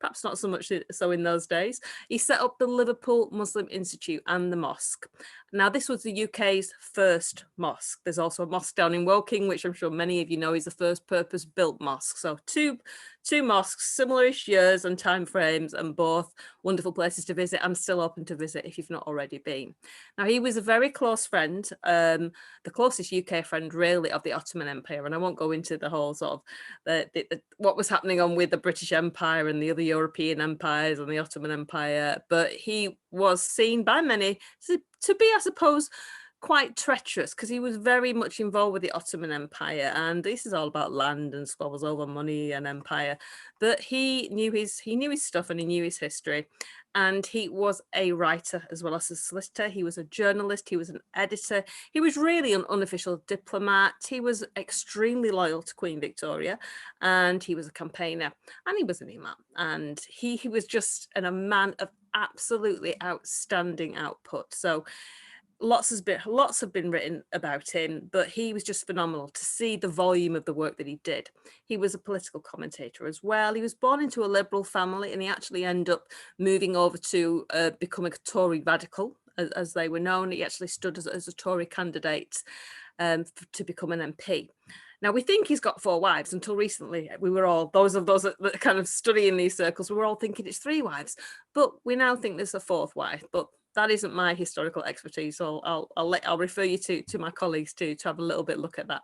perhaps not so much so in those days. He set up the Liverpool Muslim Institute and the mosque. Now, this was the UK's first mosque. There's also a mosque down in Woking, which I'm sure many of you know is the first purpose-built mosque. So two mosques, similar-ish years and time frames, and both wonderful places to visit and still open to visit if you've not already been. Now, he was a very close friend, the closest UK friend really of the Ottoman Empire, and I won't go into the whole sort of what was happening on with the British Empire and the other European empires and the Ottoman Empire, but he was seen by many to be, I suppose, quite treacherous, because he was very much involved with the Ottoman Empire, and this is all about land and squabbles over money and empire. But he knew his stuff and he knew his history, and he was a writer as well as a solicitor. He was a journalist. He was an editor. He was really an unofficial diplomat. He was extremely loyal to Queen Victoria, and he was a campaigner, and he was an imam, and he was just a man of absolutely outstanding output. So lots have been written about him, but he was just phenomenal to see the volume of the work that he did. He was a political commentator as well. He was born into a liberal family, and he actually ended up moving over to becoming a Tory radical, as they were known. He actually stood as a Tory candidate to become an MP. Now, we think he's got 4 wives. Until recently, we were all, those that kind of study in these circles, we were all thinking it's 3 wives, but we now think there's a 4th wife. But that isn't my historical expertise, so I'll refer you to my colleagues to have a little bit look at that.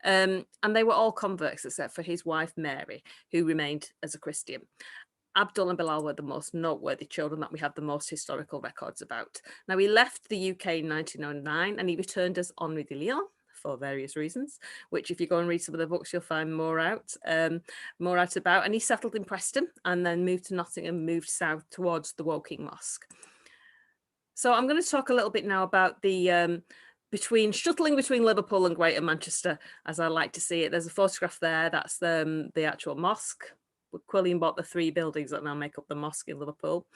And they were all converts except for his wife Mary, who remained as a Christian. Abdul and Bilal were the most noteworthy children that we have the most historical records about. Now, he left the UK in 1909 and he returned as Henri de Leon for various reasons, which if you go and read some of the books, you'll find more out about. And he settled in Preston and then moved to Nottingham, moved south towards the Woking Mosque. So I'm going to talk a little bit now about the shuttling between Liverpool and Greater Manchester, as I like to see it. There's a photograph there. That's the actual mosque. Quilliam bought the 3 buildings that now make up the mosque in Liverpool.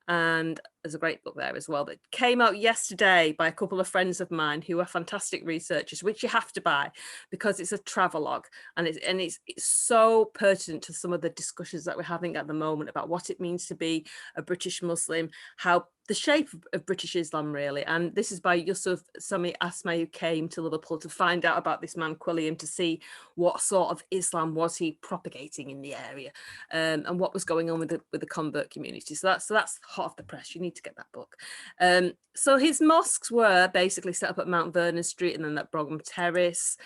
And there's a great book there as well that came out yesterday by a couple of friends of mine who are fantastic researchers, which you have to buy because it's a travelogue and it's so pertinent to some of the discussions that we're having at the moment about what it means to be a British Muslim, how the shape of British Islam really. And this is by Yusuf Sami Asma, who came to Liverpool to find out about this man Quilliam, to see what sort of Islam was he propagating in the area, and what was going on with the convert community. So that's hot off the press. You need to get that book. So his mosques were basically set up at Mount Vernon Street and then at Brougham Terrace.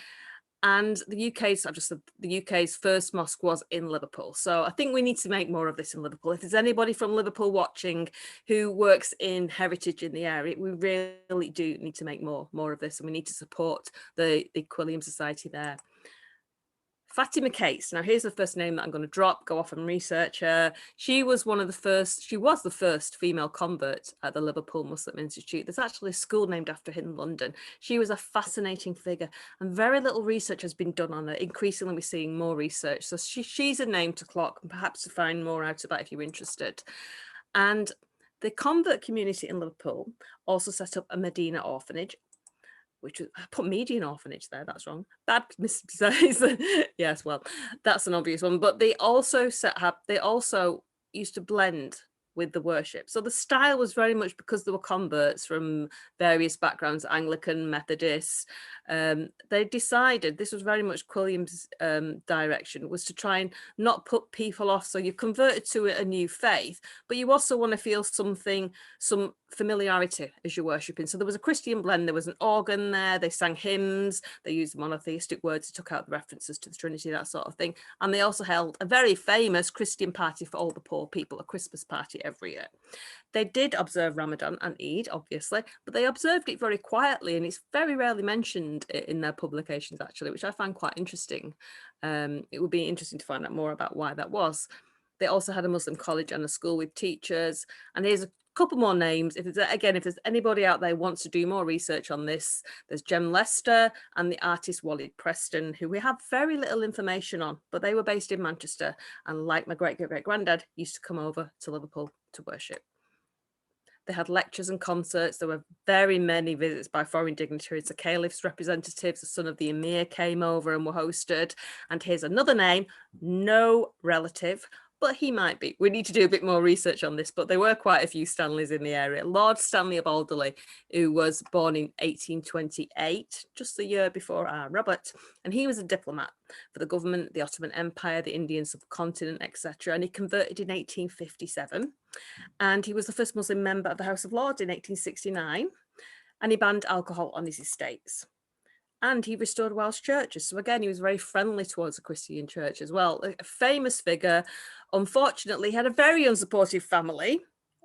And the UK's first mosque was in Liverpool. So I think we need to make more of this in Liverpool. If there's anybody from Liverpool watching who works in heritage in the area, we really do need to make more of this, and we need to support the Quilliam Society there. Fatima Case. Now here's the first name that I'm going to drop, go off and research her. She was the first female convert at the Liverpool Muslim Institute. There's actually a school named after her in London. She was a fascinating figure and very little research has been done on her. Increasingly we're seeing more research. So she's a name to clock and perhaps to find more out about if you're interested. And the convert community in Liverpool also set up a Medina orphanage, which was, I put Median orphanage there, that's wrong. Bad mistake. Yes, well, that's an obvious one. But they also used to blend with the worship. So the style was very much, because there were converts from various backgrounds, Anglican, Methodist, they decided, this was very much Quilliam's direction, was to try and not put people off. So you converted to a new faith, but you also want to feel some familiarity as you're worshipping. So there was a Christian blend, there was an organ there, they sang hymns, they used monotheistic words, they took out the references to the Trinity, that sort of thing. And they also held a very famous Christian party for all the poor people, a Christmas party every year. They did observe Ramadan and Eid, obviously, but they observed it very quietly, and it's very rarely mentioned in their publications, actually, which I find quite interesting. It would be interesting to find out more about why that was. They also had a Muslim college and a school with teachers. And here's a couple more names. If there's anybody out there who wants to do more research on this, there's Jem Lester and the artist Walid Preston, who we have very little information on, but they were based in Manchester. And like my great-great-granddad, used to come over to Liverpool to worship. They had lectures and concerts. There were very many visits by foreign dignitaries. The Caliph's representatives, the son of the Emir, came over and were hosted. And here's another name, no relative, but he might be. We need to do a bit more research on this, but there were quite a few Stanleys in the area. Lord Stanley of Alderley, who was born in 1828, just the year before our Robert, and he was a diplomat for the government, the Ottoman Empire, the Indian subcontinent, etc. And he converted in 1857, and he was the first Muslim member of the House of Lords in 1869, and he banned alcohol on his estates. And he restored Welsh churches. So again, he was very friendly towards the Christian church as well. A famous figure. Unfortunately, he had a very unsupportive family.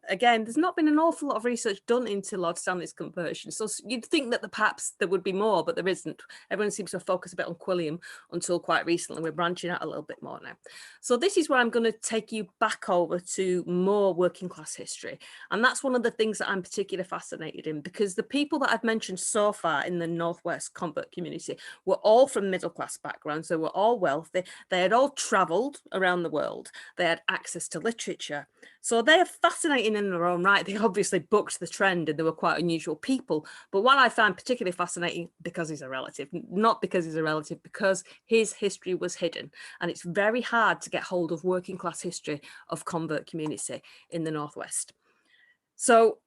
Again, there's not been an awful lot of research done into Lord Stanley's conversion. So you'd think that perhaps there would be more, but there isn't. Everyone seems to focus a bit on Quilliam until quite recently. We're branching out a little bit more now. So this is where I'm going to take you back over to more working class history. And that's one of the things that I'm particularly fascinated in, because the people that I've mentioned so far in the Northwest convert community were all from middle class backgrounds. They were all wealthy. They had all travelled around the world. They had access to literature. So they are fascinating in their own right. They obviously booked the trend and they were quite unusual people. But what I find particularly fascinating, because he's a relative, not because he's a relative, because his history was hidden. And it's very hard to get hold of working class history of convert community in the Northwest. So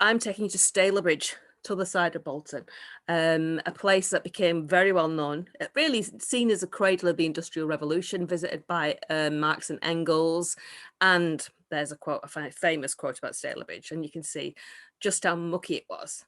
I'm taking you to Stalybridge, to the side of Bolton, a place that became very well known, really seen as a cradle of the Industrial Revolution, visited by Marx and Engels. And there's a quote, a famous quote about Stalybridge, and you can see just how mucky it was.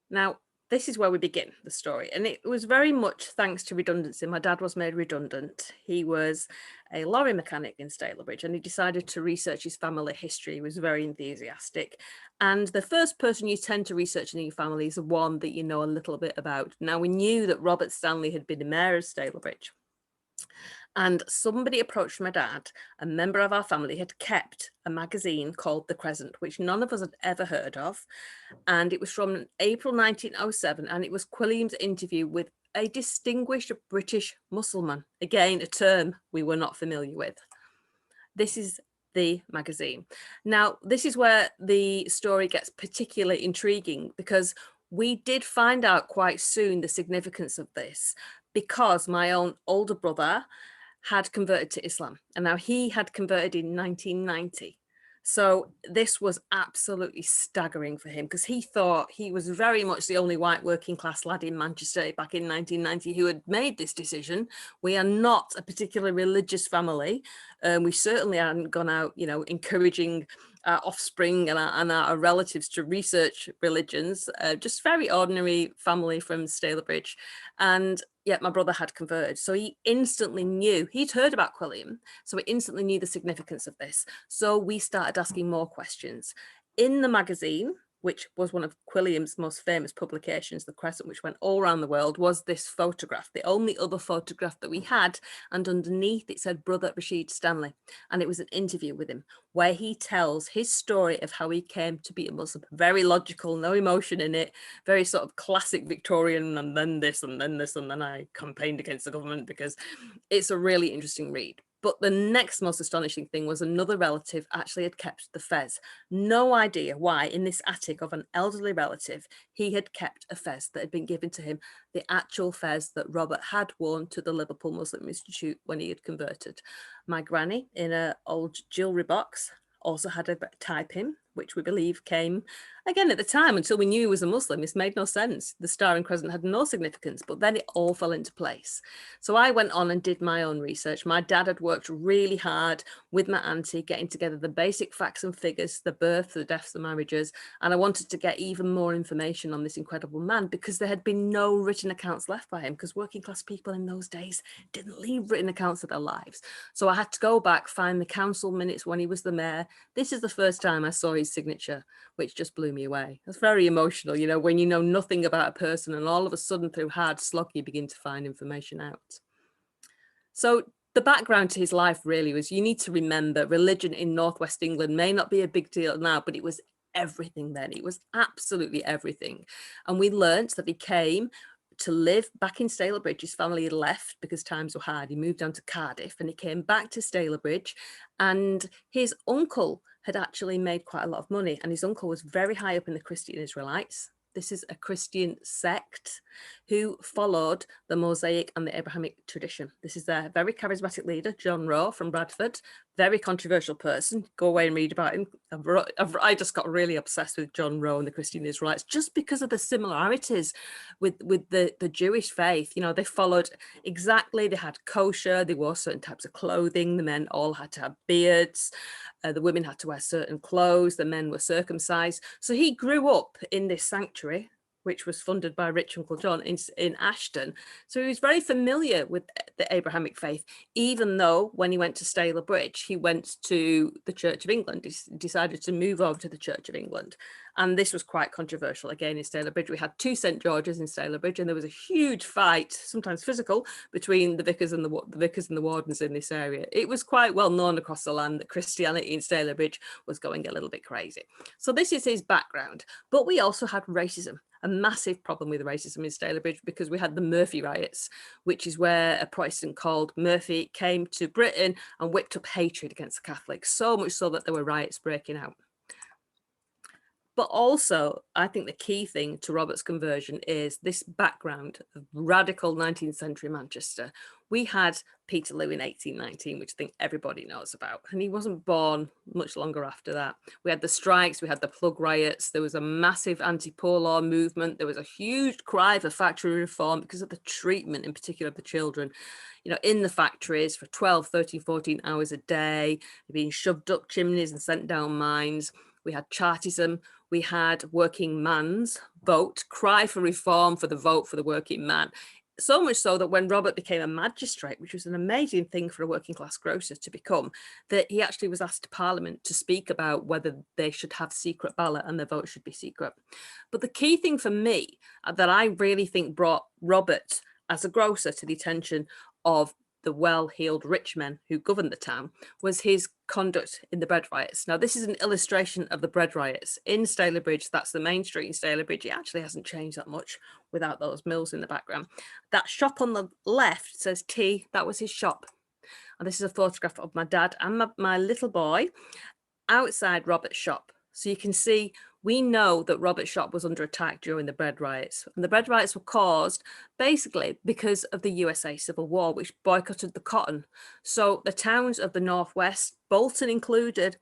Now, this is where we begin the story, and it was very much thanks to redundancy. My dad was made redundant. He was a lorry mechanic in Stalybridge, and he decided to research his family history. He was very enthusiastic. And the first person you tend to research in your family is the one that you know a little bit about. Now, we knew that Robert Stanley had been the mayor of Stalybridge. And somebody approached my dad, a member of our family had kept a magazine called The Crescent, which none of us had ever heard of. And it was from April 1907, and it was Quilliam's interview with a distinguished British Mussulman. Again, a term we were not familiar with. This is the magazine. Now, this is where the story gets particularly intriguing, because we did find out quite soon the significance of this, because my own older brother had converted to Islam, and now he had converted in 1990. So this was absolutely staggering for him, because he thought he was very much the only white working class lad in Manchester back in 1990 who had made this decision. We are not a particularly religious family. We certainly hadn't gone out, you know, encouraging our offspring and our relatives to research religions, just very ordinary family from Stalybridge. And yet my brother had converted. So he instantly knew, he'd heard about Quilliam, so he instantly knew the significance of this. So we started asking more questions. In the magazine, which was one of Quilliam's most famous publications, The Crescent, which went all around the world, was this photograph, the only other photograph that we had. And underneath it said Brother Rashid Stanley. And it was an interview with him where he tells his story of how he came to be a Muslim. Very logical, no emotion in it, very sort of classic Victorian, and then this, and then this, and then I campaigned against the government, because it's a really interesting read. But the next most astonishing thing was another relative actually had kept the fez. No idea why in this attic of an elderly relative, he had kept a fez that had been given to him, the actual fez that Robert had worn to the Liverpool Muslim Institute when he had converted. My granny, in an old jewellery box, also had a tie pin, which we believe came, again, at the time, until we knew he was a Muslim, this made no sense. The star and crescent had no significance, but then it all fell into place. So I went on and did my own research. My dad had worked really hard with my auntie, getting together the basic facts and figures, the births, the deaths, the marriages, and I wanted to get even more information on this incredible man, because there had been no written accounts left by him, because working class people in those days didn't leave written accounts of their lives. So I had to go back, find the council minutes when he was the mayor. This is the first time I saw his signature, which just blew me away. It's very emotional, you know, when you know nothing about a person and all of a sudden through hard slog you begin to find information out. So the background to his life really was, you need to remember, religion in Northwest England may not be a big deal now, but it was everything then. It was absolutely everything. And we learnt that he came to live back in Stalybridge. His family had left because times were hard. He moved down to Cardiff and he came back to Stalybridge, and his uncle had actually made quite a lot of money, and his uncle was very high up in the Christian Israelites. This is a Christian sect who followed the Mosaic and the Abrahamic tradition. This is their very charismatic leader, John Rowe from Bradford, very controversial person. Go away and read about him. I just got really obsessed with John Rowe and the Christian Israelites just because of the similarities with the Jewish faith. You know, they followed exactly, they had kosher, they wore certain types of clothing, the men all had to have beards, the women had to wear certain clothes, the men were circumcised. So he grew up in this sanctuary, which was funded by rich Uncle John in Ashton. So he was very familiar with the Abrahamic faith, even though when he went to Stalybridge, he went to the Church of England. He decided to move over to the Church of England. And this was quite controversial. Again, in Stalybridge, we had 2 St. George's in Stalybridge, and there was a huge fight, sometimes physical, between the vicars and the wardens in this area. It was quite well known across the land that Christianity in Stalybridge was going a little bit crazy. So this is his background. But we also had racism. A massive problem with racism in Stalybridge, because we had the Murphy riots, which is where a Protestant called Murphy came to Britain and whipped up hatred against the Catholics, so much so that there were riots breaking out. But also, I think the key thing to Robert's conversion is this background of radical 19th century Manchester. We had Peterloo in 1819, which I think everybody knows about, and he wasn't born much longer after that. We had the strikes, we had the plug riots, there was a massive anti-poor law movement, there was a huge cry for factory reform because of the treatment, in particular of the children, you know, in the factories for 12, 13, 14 hours a day, being shoved up chimneys and sent down mines. We had Chartism, we had working man's vote, cry for reform, for the vote for the working man. so much so that when Robert became a magistrate, which was an amazing thing for a working class grocer to become, that he actually was asked to Parliament to speak about whether they should have secret ballot and their vote should be secret. But the key thing for me that I really think brought Robert as a grocer to the attention of the well-heeled rich men who governed the town was his conduct in the bread riots. Now, this is an illustration of the bread riots in Stalybridge. That's the main street in Stalybridge. It actually hasn't changed that much without those mills in the background. That shop on the left says T. That was his shop. And this is a photograph of my dad and my little boy outside Robert's shop. So you can see, we know that Robert's shop was under attack during the bread riots. And the bread riots were caused basically because of the USA Civil War, which boycotted the cotton. So the towns of the Northwest, Bolton included,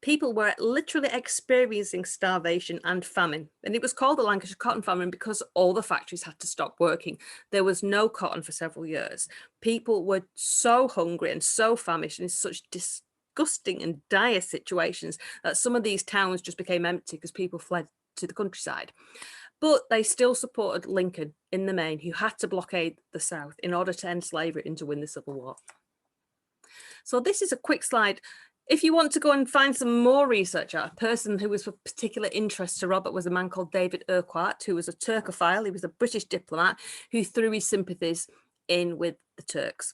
people were literally experiencing starvation and famine. And it was called the Lancashire Cotton Famine because all the factories had to stop working. There was no cotton for several years. People were so hungry and so famished and in such disgusting and dire situations that some of these towns just became empty because people fled to the countryside. But they still supported Lincoln in the main, who had to blockade the South in order to end slavery and to win the Civil War. So this is a quick slide. If you want to go and find some more research, a person who was of particular interest to Robert was a man called David Urquhart, who was a Turkophile. He was a British diplomat who threw his sympathies in with the Turks.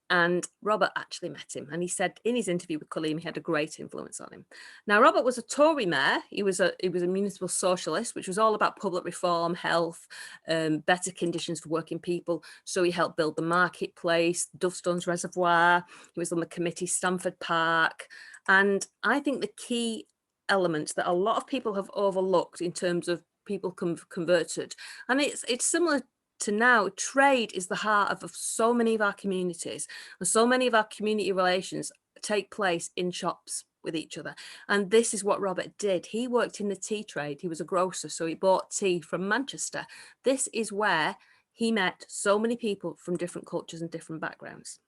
And Robert actually met him, and he said in his interview with Quilliam he had a great influence on him. Now, Robert was a Tory mayor. He was a municipal socialist, which was all about public reform, health, better conditions for working people. So he helped build the marketplace, Dovestones Reservoir. He was on the committee Stamford Park. And I think the key element that a lot of people have overlooked in terms of people converted, and it's similar to now, trade is the heart of so many of our communities, and so many of our community relations take place in shops with each other. And this is what Robert did. He worked in the tea trade. He was a grocer, so he bought tea from Manchester. This is where he met so many people from different cultures and different backgrounds.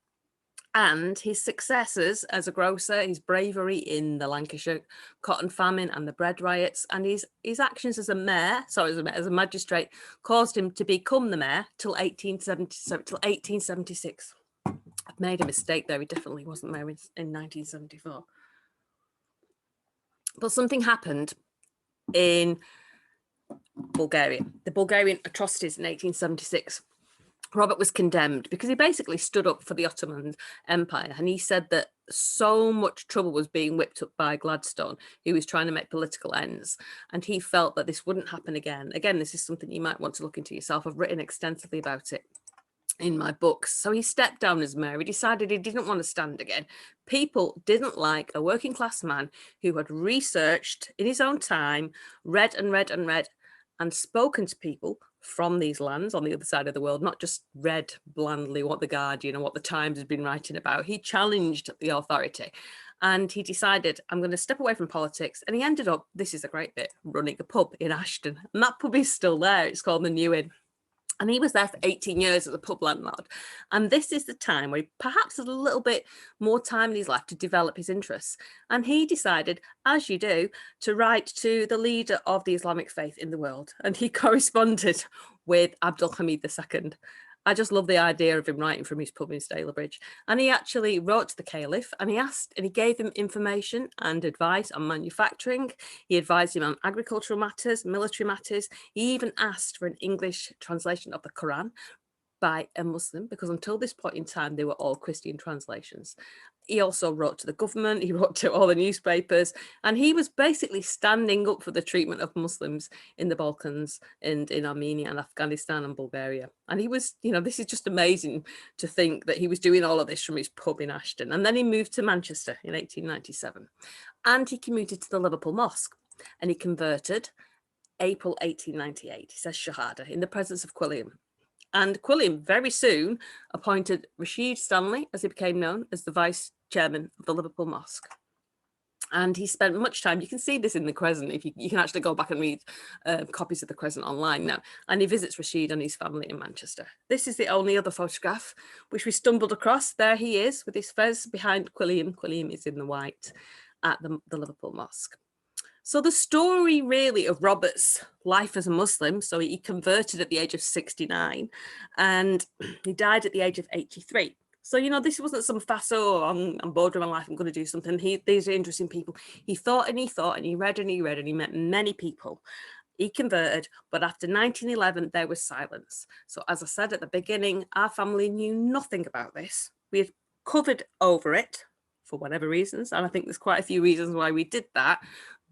And his successes as a grocer, his bravery in the Lancashire cotton famine and the bread riots, and his actions as a mayor, as a magistrate, caused him to become the mayor till 1876. I've made a mistake there. He definitely wasn't mayor in 1974. But something happened in Bulgaria, the Bulgarian atrocities in 1876. Robert was condemned because he basically stood up for the Ottoman Empire, and he said that so much trouble was being whipped up by Gladstone, who was trying to make political ends, and he felt that this wouldn't happen again. Again, this is something you might want to look into yourself. I've written extensively about it in my books. So he stepped down as mayor. He decided he didn't want to stand again. People didn't like a working class man who had researched in his own time, read and read and read, and spoken to people from these lands on the other side of the world, not just read blandly what the Guardian or what the Times had been writing about. He challenged the authority, and he decided, I'm going to step away from politics. And he ended up, this is a great bit, running a pub in Ashton. And that pub is still there. It's called the New Inn. And he was there for 18 years as a pub landlord. And this is the time where he perhaps had a little bit more time in his life to develop his interests. And he decided, as you do, to write to the leader of the Islamic faith in the world. And he corresponded with Abdul Hamid II. I just love the idea of him writing from his pub in Stalybridge. And he actually wrote to the Caliph, and he gave him information and advice on manufacturing. He advised him on agricultural matters, military matters. He even asked for an English translation of the Quran by a Muslim, because until this point in time, they were all Christian translations. He also wrote to the government, he wrote to all the newspapers, and he was basically standing up for the treatment of Muslims in the Balkans and in Armenia and Afghanistan and Bulgaria. And he was, this is just amazing to think that he was doing all of this from his pub in Ashton. And then he moved to Manchester in 1897, and he commuted to the Liverpool Mosque, and he converted April 1898. He says Shahada in the presence of Quilliam. And Quilliam very soon appointed Rashid Stanley, as he became known, as the vice chairman of the Liverpool Mosque. And he spent much time, you can see this in the Crescent, if you can actually go back and read copies of the Crescent online now. And he visits Rashid and his family in Manchester. This is the only other photograph which we stumbled across. There he is with his fez behind Quilliam. Quilliam is in the white at the Liverpool Mosque. So the story really of Robert's life as a Muslim, so he converted at the age of 69 and he died at the age of 83. So, you know, this wasn't some fast, oh, I'm bored with my life, I'm going to do something. These are interesting people. He thought and he thought and he read and he read and he met many people. He converted, but after 1911, there was silence. So as I said at the beginning, our family knew nothing about this. We had covered over it for whatever reasons, and I think there's quite a few reasons why we did that.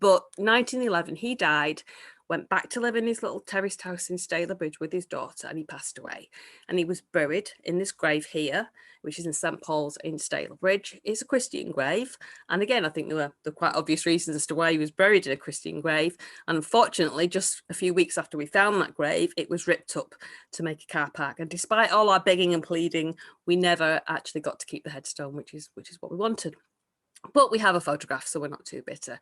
But 1911, he died, went back to live in his little terraced house in Stalybridge with his daughter, and he passed away. And he was buried in this grave here, which is in St Paul's in Stalybridge. It's a Christian grave. And again, I think there were quite obvious reasons as to why he was buried in a Christian grave. And unfortunately, just a few weeks after we found that grave, it was ripped up to make a car park. And despite all our begging and pleading, we never actually got to keep the headstone, which is what we wanted. But we have a photograph, so we're not too bitter.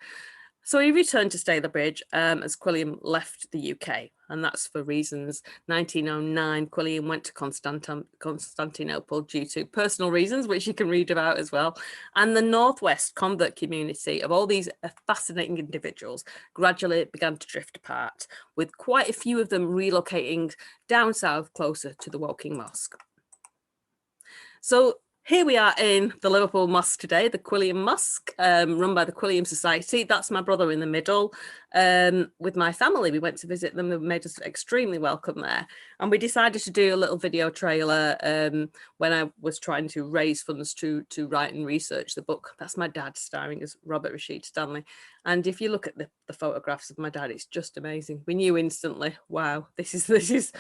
So he returned to Stalybridge as Quilliam left the UK, and that's for reasons. 1909, Quilliam went to Constantinople due to personal reasons, which you can read about as well. And the Northwest convert community of all these fascinating individuals gradually began to drift apart, with quite a few of them relocating down south closer to the Woking Mosque. So here we are in the Liverpool Mosque today, the Quilliam Mosque, run by the Quilliam Society. That's my brother in the middle. With my family, we went to visit them. They made us extremely welcome there. And we decided to do a little video trailer when I was trying to raise funds to write and research the book. That's my dad starring as Robert Rashid Stanley. And if you look at the photographs of my dad, it's just amazing. We knew instantly, wow, this is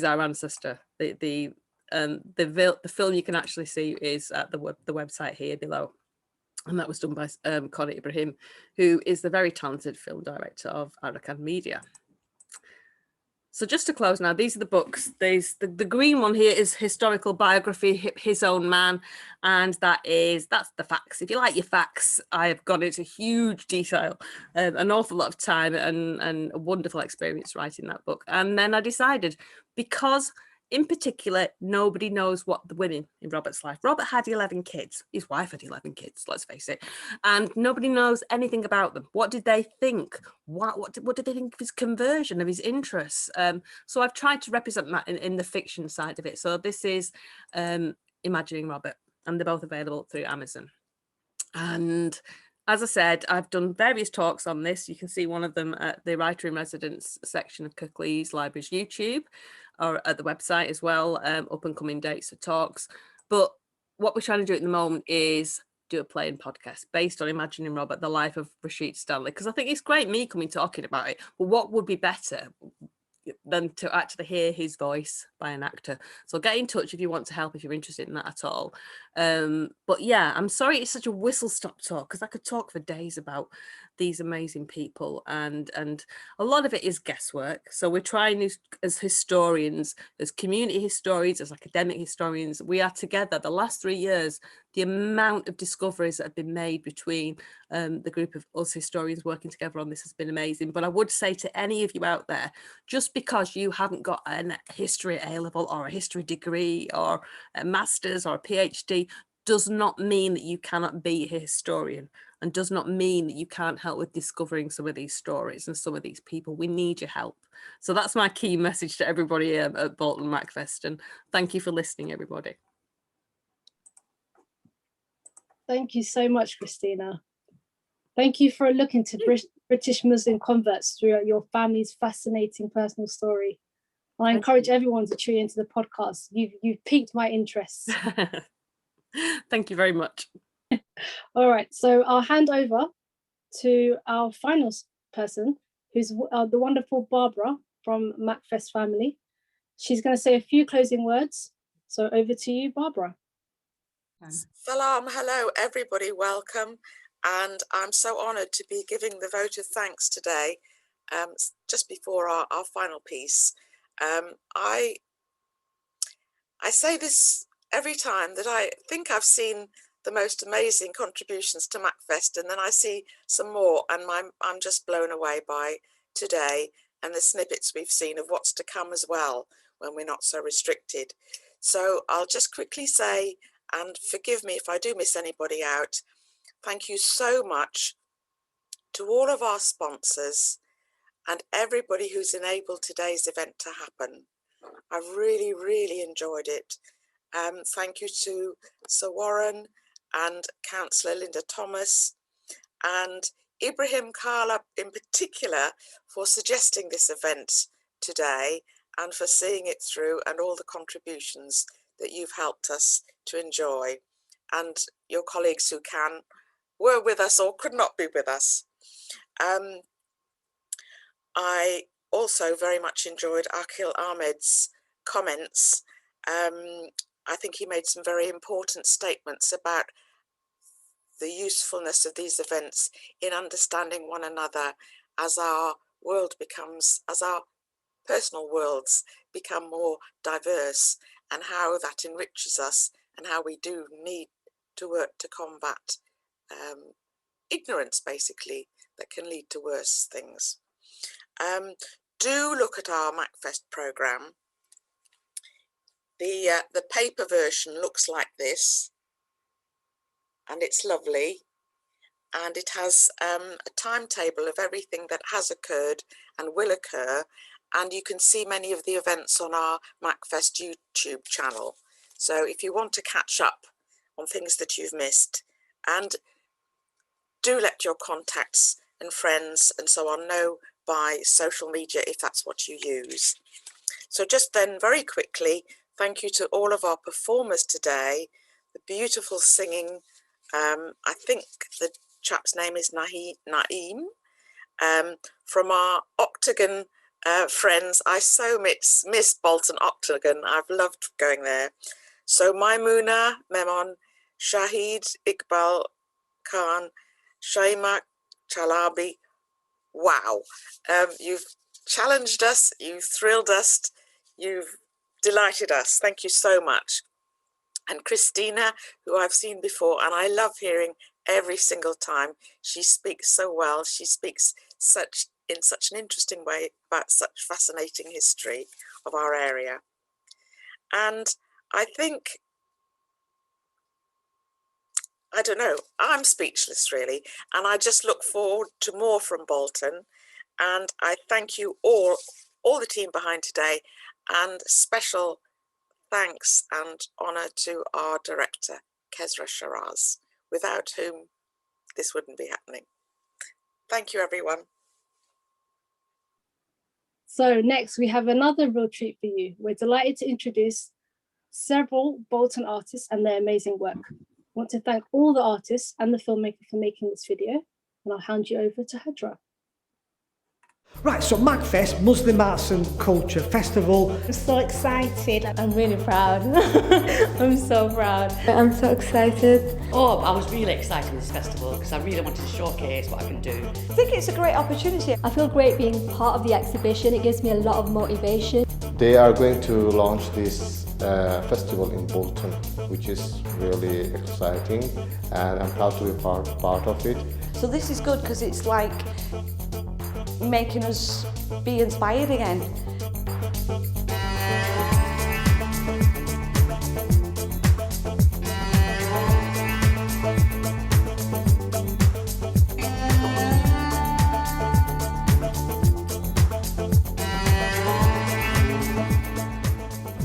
our ancestor. The film you can actually see is at the website here below, and that was done by Conor Ibrahim, who is the very talented film director of Arakan Media. So just to close now, these are the books. The green one here is historical biography, His Own Man, and that's the facts. If you like your facts, I have gone into huge detail, an awful lot of time and a wonderful experience writing that book. And then I decided, because in particular, nobody knows what the women in Robert's life. Robert had 11 kids. His wife had 11 kids, let's face it. And nobody knows anything about them. What did they think? What did they think of his conversion, of his interests? So I've tried to represent that in the fiction side of it. So this is Imagining Robert, and they're both available through Amazon. And as I said, I've done various talks on this. You can see one of them at the Writer in Residence section of Kirklees Library's YouTube, or at the website as well, up and coming dates for talks. But what we're trying to do at the moment is do a play and podcast based on Imagining Robert, the life of Rashid Stanley, because I think it's great me coming talking about it, but what would be better than to actually hear his voice by an actor? So get in touch if you want to help, if you're interested in that at all. But yeah, I'm sorry it's such a whistle-stop talk, because I could talk for days about these amazing people, and a lot of it is guesswork. So we're trying as historians, as community historians, as academic historians, we are together. The last 3 years, the amount of discoveries that have been made between the group of us historians working together on this has been amazing. But I would say to any of you out there, just because you haven't got a history at A-level or a history degree or a master's or a PhD does not mean that you cannot be a historian, and does not mean that you can't help with discovering some of these stories and some of these people. We need your help. So that's my key message to everybody at Bolton MACFEST, and thank you for listening, everybody. Thank you so much, Christina. Thank you for a look into British Muslim converts through your family's fascinating personal story. I encourage everyone to tune into the podcast. You've piqued my interest. Thank you very much. All right, so I'll hand over to our final person, who's the wonderful Barbara from MACFEST family. She's going to say a few closing words. So over to you, Barbara. Salam, hello everybody, welcome. And I'm so honoured to be giving the vote of thanks today, just before our final piece. I say this every time, that I think I've seen the most amazing contributions to MACFEST, and then I see some more, and I'm just blown away by today and the snippets we've seen of what's to come as well when we're not so restricted. So I'll just quickly say, and forgive me if I do miss anybody out, thank you so much to all of our sponsors and everybody who's enabled today's event to happen. I really, really enjoyed it. Thank you to Sir Warren and Councillor Linda Thomas and Ibrahim Kala in particular for suggesting this event today and for seeing it through, and all the contributions that you've helped us to enjoy, and your colleagues who were with us or could not be with us. I also very much enjoyed Akhil Ahmed's comments. I think he made some very important statements about the usefulness of these events in understanding one another as our world becomes, as our personal worlds become more diverse, and how that enriches us, and how we do need to work to combat ignorance, basically, that can lead to worse things. Do look at our MACFEST programme. The paper version looks like this, and it's lovely, and it has a timetable of everything that has occurred and will occur, and you can see many of the events on our MACFEST YouTube channel. So if you want to catch up on things that you've missed, and do let your contacts and friends and so on know by social media if that's what you use. So just then, very quickly, thank you to all of our performers today, the beautiful singing. I think the chap's name is Naeem, from our Octagon friends. I so miss Bolton Octagon. I've loved going there. So Maimuna, Memon, Shahid, Iqbal Khan, Shaima Chalabi. Wow, you've challenged us, you've thrilled us, you've delighted us. Thank you so much. And Christina, who I've seen before, and I love hearing every single time. She speaks so well. She speaks in such an interesting way about such fascinating history of our area. And I think, I don't know, I'm speechless really, and I just look forward to more from Bolton. And I thank you all the team behind today, and special thanks and honour to our director, Qaisra Shahraz, without whom this wouldn't be happening. Thank you, everyone. So next we have another real treat for you. We're delighted to introduce several Bolton artists and their amazing work. I want to thank all the artists and the filmmaker for making this video, and I'll hand you over to Hadra. Right, so MACFEST, Muslim Arts and Culture Festival. I'm so excited. I'm really proud. I'm so proud. I'm so excited. Oh, I was really excited for this festival because I really wanted to showcase what I can do. I think it's a great opportunity. I feel great being part of the exhibition. It gives me a lot of motivation. They are going to launch this festival in Bolton, which is really exciting, and I'm proud to be part of it. So this is good because it's like making us be inspired again.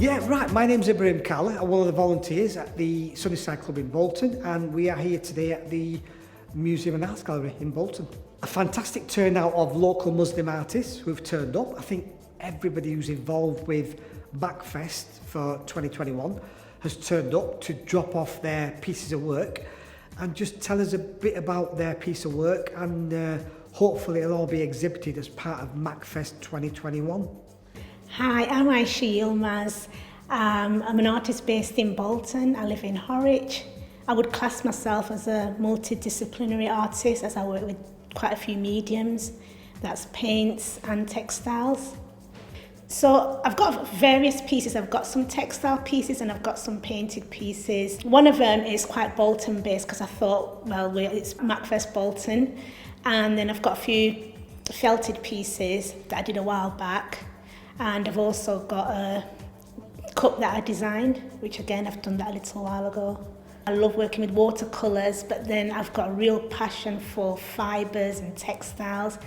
Yeah, right, my name's Ibrahim Kala. I'm one of the volunteers at the Sunnyside Club in Bolton, and we are here today at the Museum and Arts Gallery in Bolton. A fantastic turnout of local Muslim artists who've turned up. I think everybody who's involved with MACFEST for 2021 has turned up to drop off their pieces of work and just tell us a bit about their piece of work, and hopefully it'll all be exhibited as part of MACFEST 2021. Hi, I'm Aisha Yilmaz. I'm an artist based in Bolton. I live in Horwich. I would class myself as a multidisciplinary artist, as I work with quite a few mediums. That's paints and textiles. So I've got various pieces. I've got some textile pieces and I've got some painted pieces. One of them is quite Bolton based because I thought, well, it's MACFEST Bolton. And then I've got a few felted pieces that I did a while back. And I've also got a cup that I designed, which again, I've done that a little while ago. I love working with watercolours, but then I've got a real passion for fibres and textiles.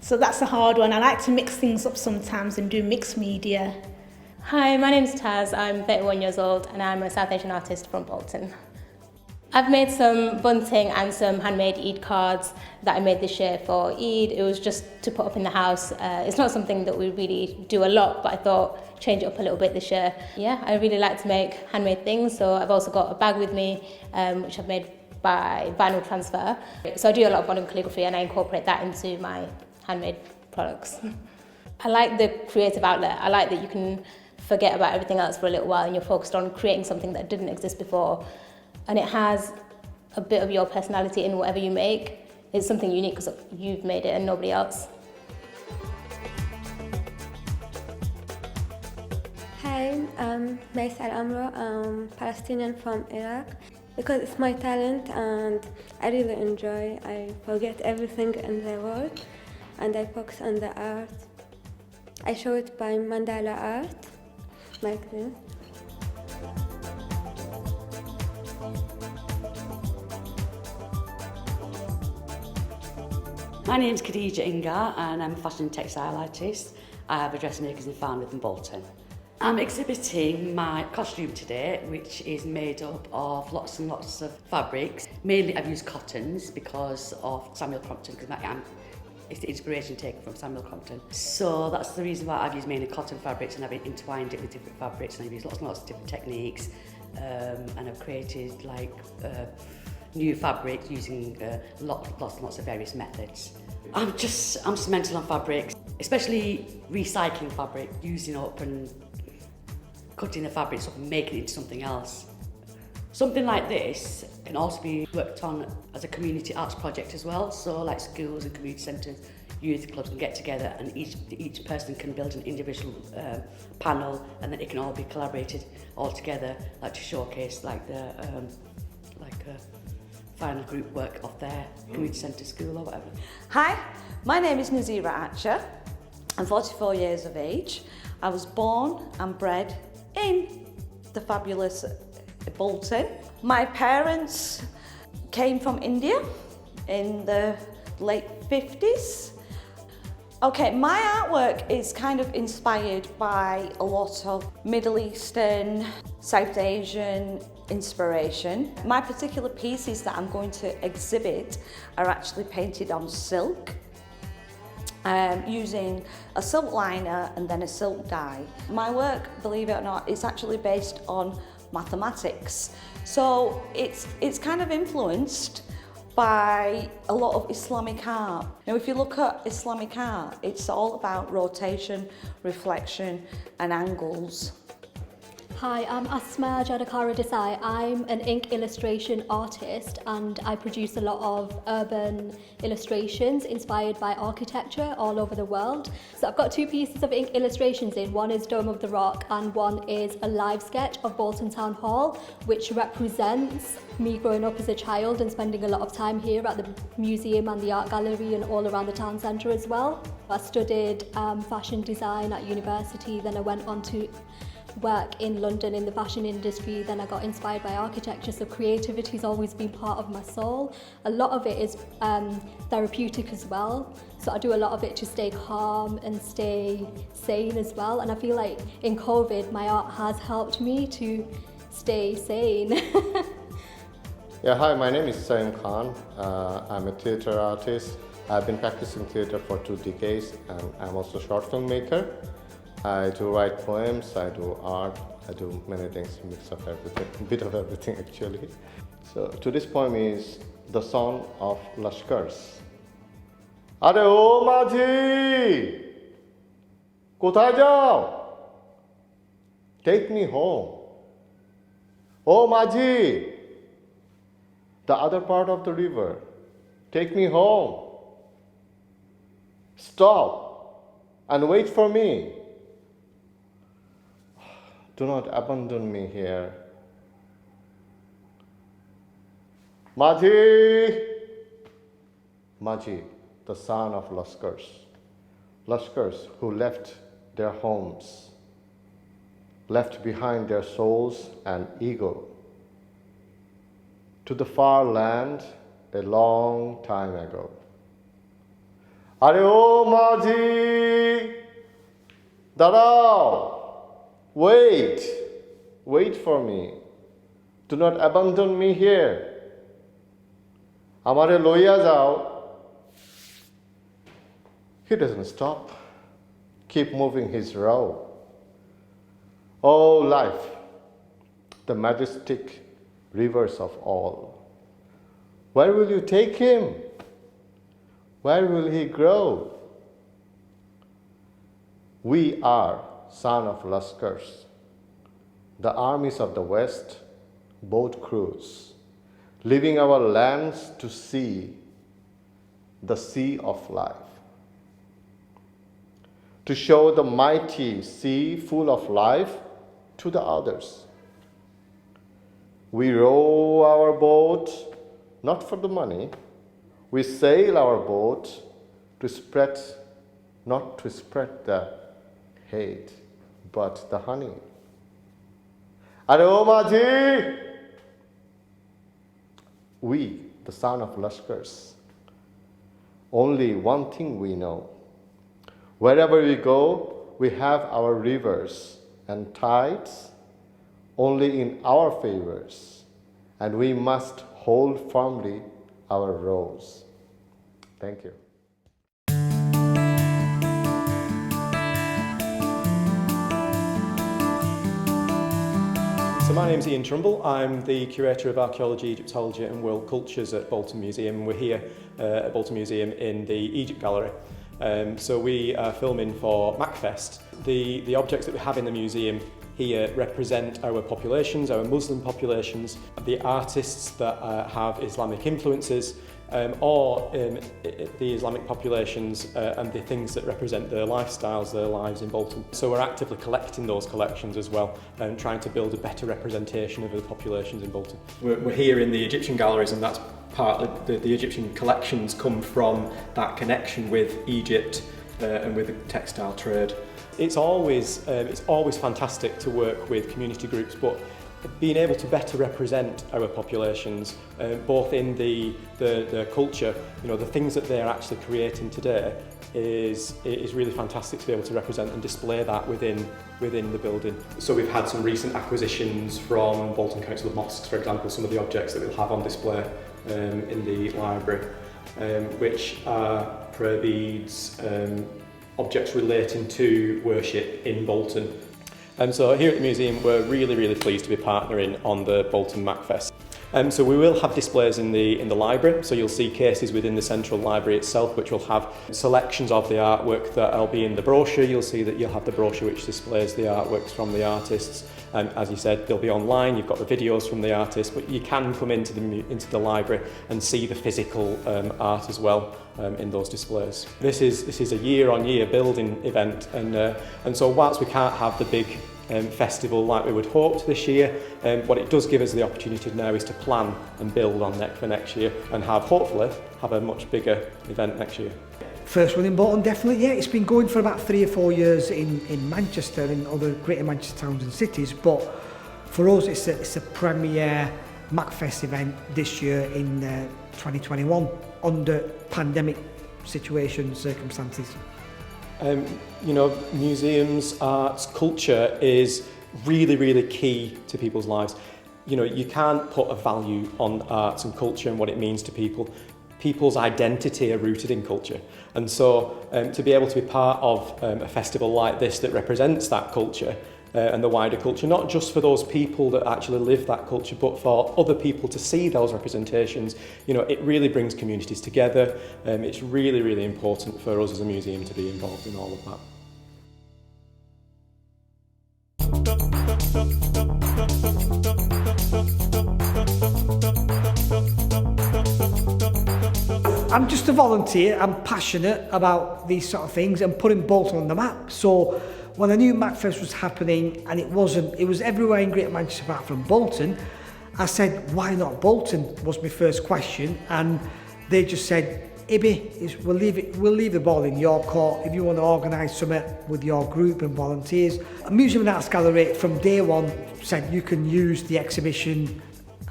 So that's a hard one. I like to mix things up sometimes and do mixed media. Hi, my name's Taz. I'm 31 years old and I'm a South Asian artist from Bolton. I've made some bunting and some handmade Eid cards that I made this year for Eid. It was just to put up in the house. It's not something that we really do a lot, but I thought change it up a little bit this year. Yeah, I really like to make handmade things, so I've also got a bag with me, which I've made by vinyl transfer. So I do a lot of modern calligraphy and I incorporate that into my handmade products. I like the creative outlet. I like that you can forget about everything else for a little while and you're focused on creating something that didn't exist before. And it has a bit of your personality in whatever you make. It's something unique because you've made it and nobody else. Hi, I'm Maisal Amro. I'm Palestinian from Iraq. Because it's my talent and I really enjoy. I forget everything in the world and I focus on the art. I show it by mandala art, like this. My name's Khadija Inga and I'm a fashion and textile artist. I have a dressmakers and farm in Bolton. I'm exhibiting my costume today, which is made up of lots and lots of fabrics. Mainly I've used cottons because of Samuel Crompton, because it's the inspiration taken from Samuel Crompton. So that's the reason why I've used mainly cotton fabrics and I've entwined it with different fabrics and I've used lots and lots of different techniques and I've created like new fabrics using lots and lots of various methods. I'm just mental on fabrics, especially recycling fabric, using up and cutting the fabrics up and making it into something else. Something like this can also be worked on as a community arts project as well. So like schools and community centres, youth clubs can get together and each person can build an individual panel and then it can all be collaborated all together, like to showcase like the final group work of their community centre, school or whatever. Hi, my name is Nazira Archer. I'm 44 years of age. I was born and bred in the fabulous Bolton. My parents came from India in the late 50s. Okay, my artwork is kind of inspired by a lot of Middle Eastern, South Asian inspiration. My particular pieces that I'm going to exhibit are actually painted on silk, using a silk liner and then a silk dye. My work, believe it or not, is actually based on mathematics. So it's kind of influenced by a lot of Islamic art. Now, if you look at Islamic art, it's all about rotation, reflection, and angles. Hi, I'm Asma Jadakara Desai. I'm an ink illustration artist and I produce a lot of urban illustrations inspired by architecture all over the world. So I've got two pieces of ink illustrations in. One is Dome of the Rock and one is a live sketch of Bolton Town Hall, which represents me growing up as a child and spending a lot of time here at the museum and the art gallery and all around the town centre as well. I studied fashion design at university, then I went on to work in London in the fashion industry, then I got inspired by architecture, so creativity's always been part of my soul. A lot of it is therapeutic as well, so I do a lot of it to stay calm and stay sane as well, and I feel like in COVID my art has helped me to stay sane. Yeah, hi, my name is Saim Khan. I'm a theatre artist. I've been practicing theatre for 2 decades and I'm also a short film maker. I do write poems, I do art, I do many things, a mix of everything, a bit of everything actually. So today's poem is The Song of Lashkars. Are o Majhi! Kothay jao? Take me home. Oh Majhi! The other part of the river. Take me home. Stop and wait for me. Do not abandon me here. Majhi! Majhi, the son of Lashkars. Lashkars who left their homes, left behind their souls and ego. to the far land a long time ago. Are o Maji, Darao, wait for me. Do not abandon me here. Amare loya jao. He doesn't stop. Keep moving his row. Oh life, the majestic rivers of all. Where will you take him? Where will he grow? We are son of Laskars, the armies of the West, boat crews, leaving our lands to see the sea of life. To show the mighty sea full of life to the others. We row our boat not for the money, we sail our boat to spread, not to spread the hate, but the honey. Aromaji! We, the son of Laskars, only one thing we know. Wherever we go, we have our rivers and tides only in our favors, and we must hold firmly our rows. Thank you. So my name's Ian Trumbull. I'm the Curator of Archaeology, Egyptology and World Cultures at Bolton Museum. We're here at Bolton Museum in the Egypt Gallery. So we are filming for MACFEST. The objects that we have in the museum here represent our populations, our Muslim populations, the artists that have Islamic influences, or the Islamic populations and the things that represent their lifestyles, their lives in Bolton. So we're actively collecting those collections as well and trying to build a better representation of the populations in Bolton. We're here in the Egyptian galleries, and that's partly the Egyptian collections come from that connection with Egypt and with the textile trade. It's always fantastic to work with community groups, but being able to better represent our populations, both in the culture, the things that they're actually creating today, is really fantastic to be able to represent and display that within the building. So we've had some recent acquisitions from Bolton Council of Mosques, for example, some of the objects that we'll have on display in the library, which are prayer beads, objects relating to worship in Bolton. So here at the museum, we're really pleased to be partnering on the Bolton MACFEST. So we will have displays in the library, so you'll see cases within the central library itself which will have selections of the artwork that will be in the brochure. You'll see that you'll have the brochure which displays the artworks from the artists, and as you said, they'll be online. You've got the videos from the artists, but you can come into the library and see the physical art as well in those displays. This is a year-on-year building event, and so whilst we can't have the big festival like we would hoped this year, what it does give us the opportunity now is to plan and build on that for next year and hopefully have a much bigger event next year. First one in Bolton, definitely, yeah. It's been going for about 3 or 4 years in Manchester and other greater Manchester towns and cities, but for us it's a premier MACFEST event this year in 2021 under pandemic situation circumstances. Museums, arts, culture is really key to people's lives. You can't put a value on arts and culture and what it means to people. People's identity are rooted in culture, and so to be able to be part of a festival like this that represents that culture and the wider culture, not just for those people that actually live that culture, but for other people to see those representations, it really brings communities together. It's really important for us as a museum to be involved in all of that. I'm just a volunteer. I'm passionate about these sort of things and putting Bolton on the map. So when I knew MACFEST was happening and it was everywhere in Greater Manchester apart from Bolton, I said, why not Bolton, was my first question. And they just said, Ibby, we'll leave the ball in your court if you want to organise something with your group and volunteers. A Museum and Arts Gallery from day one said you can use the exhibition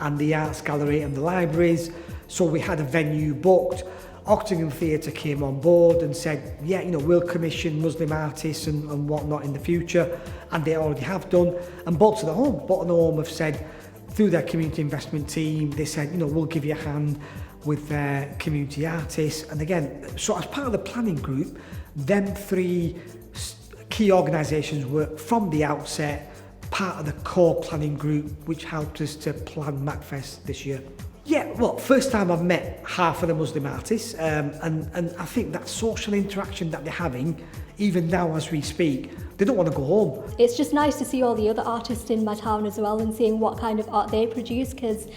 and the arts gallery and the libraries. So we had a venue booked. Octagon Theatre came on board and said, yeah, you know, we'll commission Muslim artists and whatnot in the future, and they already have done. And Bolton Home have said, through their community investment team, they said, you know, we'll give you a hand with their community artists. And again, so as part of the planning group, them three key organisations were from the outset part of the core planning group, which helped us to plan MACFEST this year. Yeah, well, first time I've met half of the Muslim artists, and I think that social interaction that they're having, even now as we speak, they don't want to go home. It's just nice to see all the other artists in my town as well and seeing what kind of art they produce, because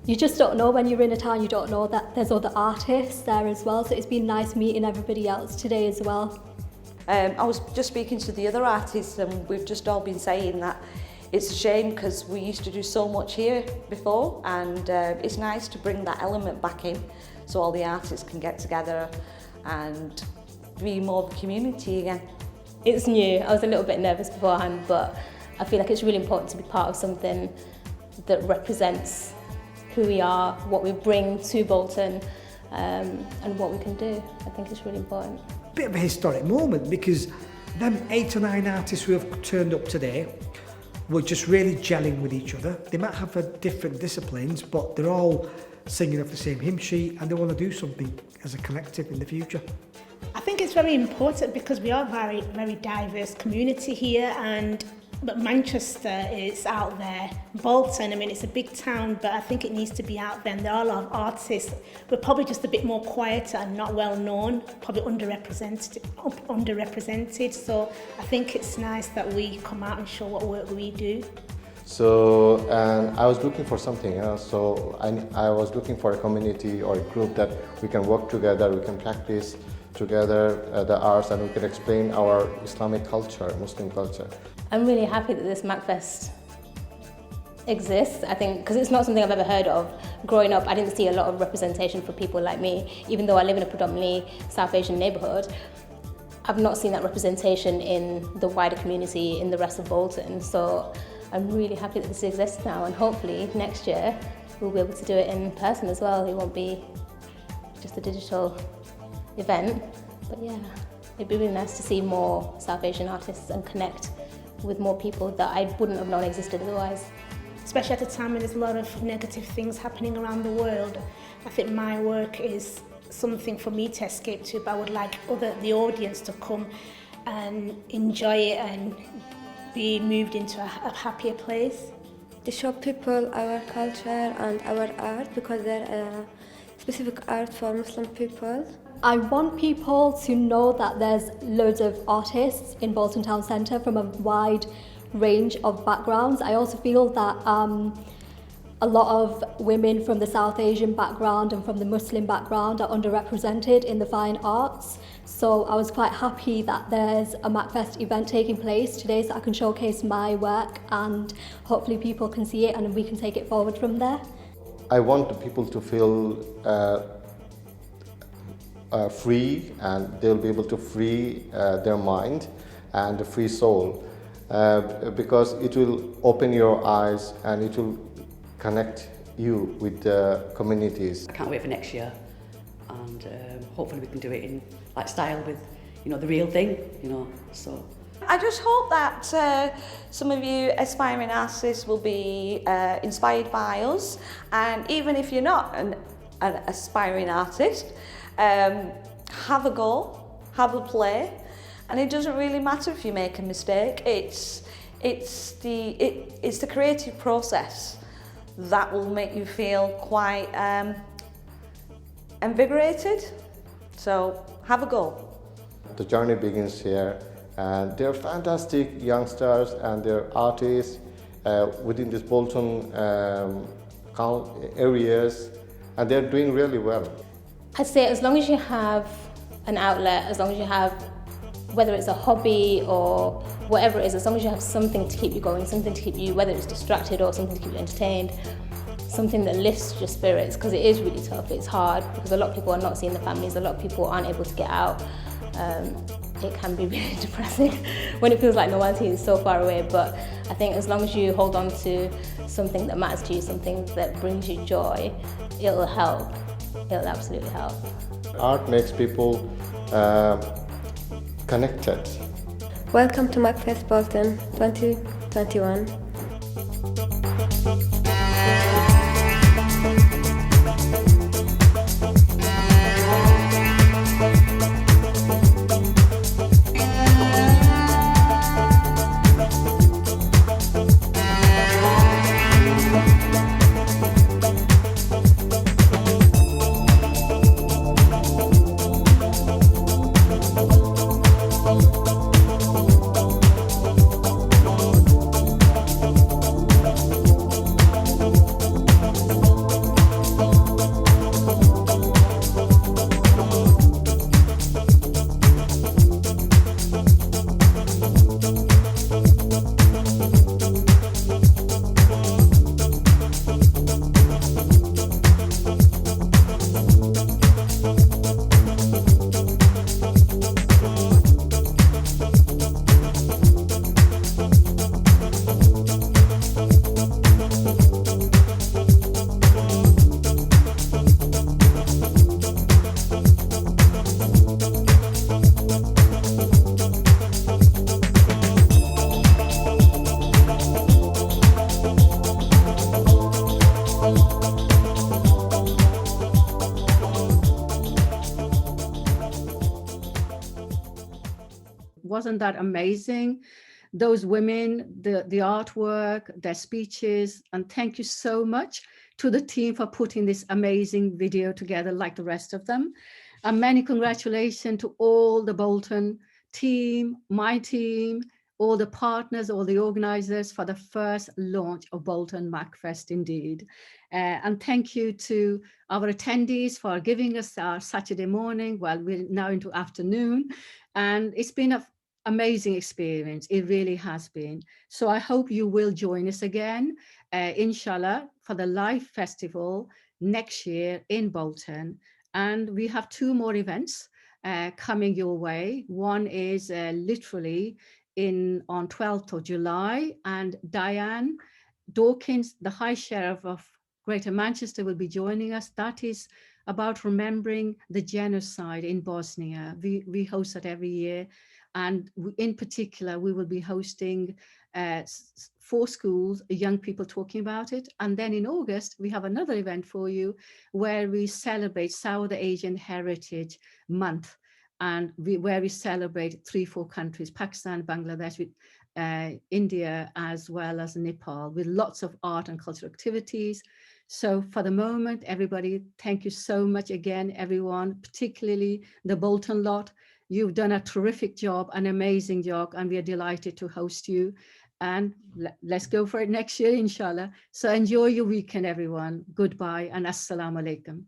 you just don't know when you're in a town, you don't know that there's other artists there as well. So it's been nice meeting everybody else today as well. I was just speaking to the other artists, and we've just all been saying that it's a shame because we used to do so much here before, and it's nice to bring that element back in so all the artists can get together and be more of a community again. It's new. I was a little bit nervous beforehand, but I feel like it's really important to be part of something that represents who we are, what we bring to Bolton, and what we can do. I think it's really important. Bit of a historic moment, because them 8 or 9 artists who have turned up today were just really gelling with each other. They might have different disciplines, but they're all singing off the same hymn sheet, and they want to do something as a collective in the future. I think it's very important because we are a very, very diverse community here, but Manchester is out there. Bolton, I mean, it's a big town, but I think it needs to be out there, and there are a lot of artists. We're probably just a bit more quieter and not well known, probably underrepresented. So I think it's nice that we come out and show what work we do. So, and I was looking for something else. So I was looking for a community or a group that we can work together, we can practice together the arts, and we can explain our Islamic culture, Muslim culture. I'm really happy that this MACFEST exists, I think, because it's not something I've ever heard of. Growing up, I didn't see a lot of representation for people like me. Even though I live in a predominantly South Asian neighbourhood, I've not seen that representation in the wider community in the rest of Bolton. So I'm really happy that this exists now, and hopefully next year we'll be able to do it in person as well. It won't be just a digital event, but yeah, it'd be really nice to see more South Asian artists and connect with more people that I wouldn't have known existed otherwise. Especially at a time when there's a lot of negative things happening around the world. I think my work is something for me to escape to, but I would like the audience to come and enjoy it and be moved into a happier place. To show people our culture and our art, because there are specific art for Muslim people. I want people to know that there's loads of artists in Bolton Town Centre from a wide range of backgrounds. I also feel that a lot of women from the South Asian background and from the Muslim background are underrepresented in the fine arts. So I was quite happy that there's a MACFEST event taking place today so I can showcase my work, and hopefully people can see it and we can take it forward from there. I want the people to feel free, and they'll be able to free their mind and a free soul, because it will open your eyes and it will connect you with the communities. I can't wait for next year, and hopefully we can do it in like style with, you know, the real thing, you know. So I just hope that some of you aspiring artists will be inspired by us, and even if you're not an aspiring artist, have a go, have a play, and it doesn't really matter if you make a mistake. It's the creative process that will make you feel quite invigorated. So have a go. The journey begins here, and they're fantastic youngsters and they're artists within this Bolton areas, and they're doing really well. I'd say as long as you have an outlet, as long as you have, whether it's a hobby or whatever it is, as long as you have something to keep you going, something to keep you, whether it's distracted or something to keep you entertained, something that lifts your spirits, because it is really tough, it's hard, because a lot of people are not seeing the families, a lot of people aren't able to get out. it can be really depressing when it feels like normality is so far away. But I think as long as you hold on to something that matters to you, something that brings you joy, it'll help. It'll absolutely help. Art makes people connected. Welcome to MACFEST Bolton 2021. Wasn't that amazing? Those women, the artwork, their speeches, and thank you so much to the team for putting this amazing video together like the rest of them. And many congratulations to all the Bolton team, my team, all the partners, all the organizers for the first launch of Bolton MACFEST indeed. And thank you to our attendees for giving us our Saturday morning, well, we're now into afternoon. And it's been an amazing experience. It really has been. So I hope you will join us again, inshallah, for the live festival next year in Bolton. And we have two more events coming your way. One is literally on 12th of July, and Diane Dawkins, the High Sheriff of Greater Manchester, will be joining us. That is about remembering the genocide in Bosnia. We host that every year. And in particular, we will be hosting 4 schools, young people talking about it. And then in August, we have another event for you where we celebrate South Asian Heritage Month, and where we celebrate 3-4 countries, Pakistan, Bangladesh, with India, as well as Nepal, with lots of art and cultural activities. So for the moment, everybody, thank you so much again, everyone, particularly the Bolton lot. You've done a terrific job, an amazing job, and we are delighted to host you. And let's go for it next year, inshallah. So enjoy your weekend, everyone. Goodbye and assalamu alaikum.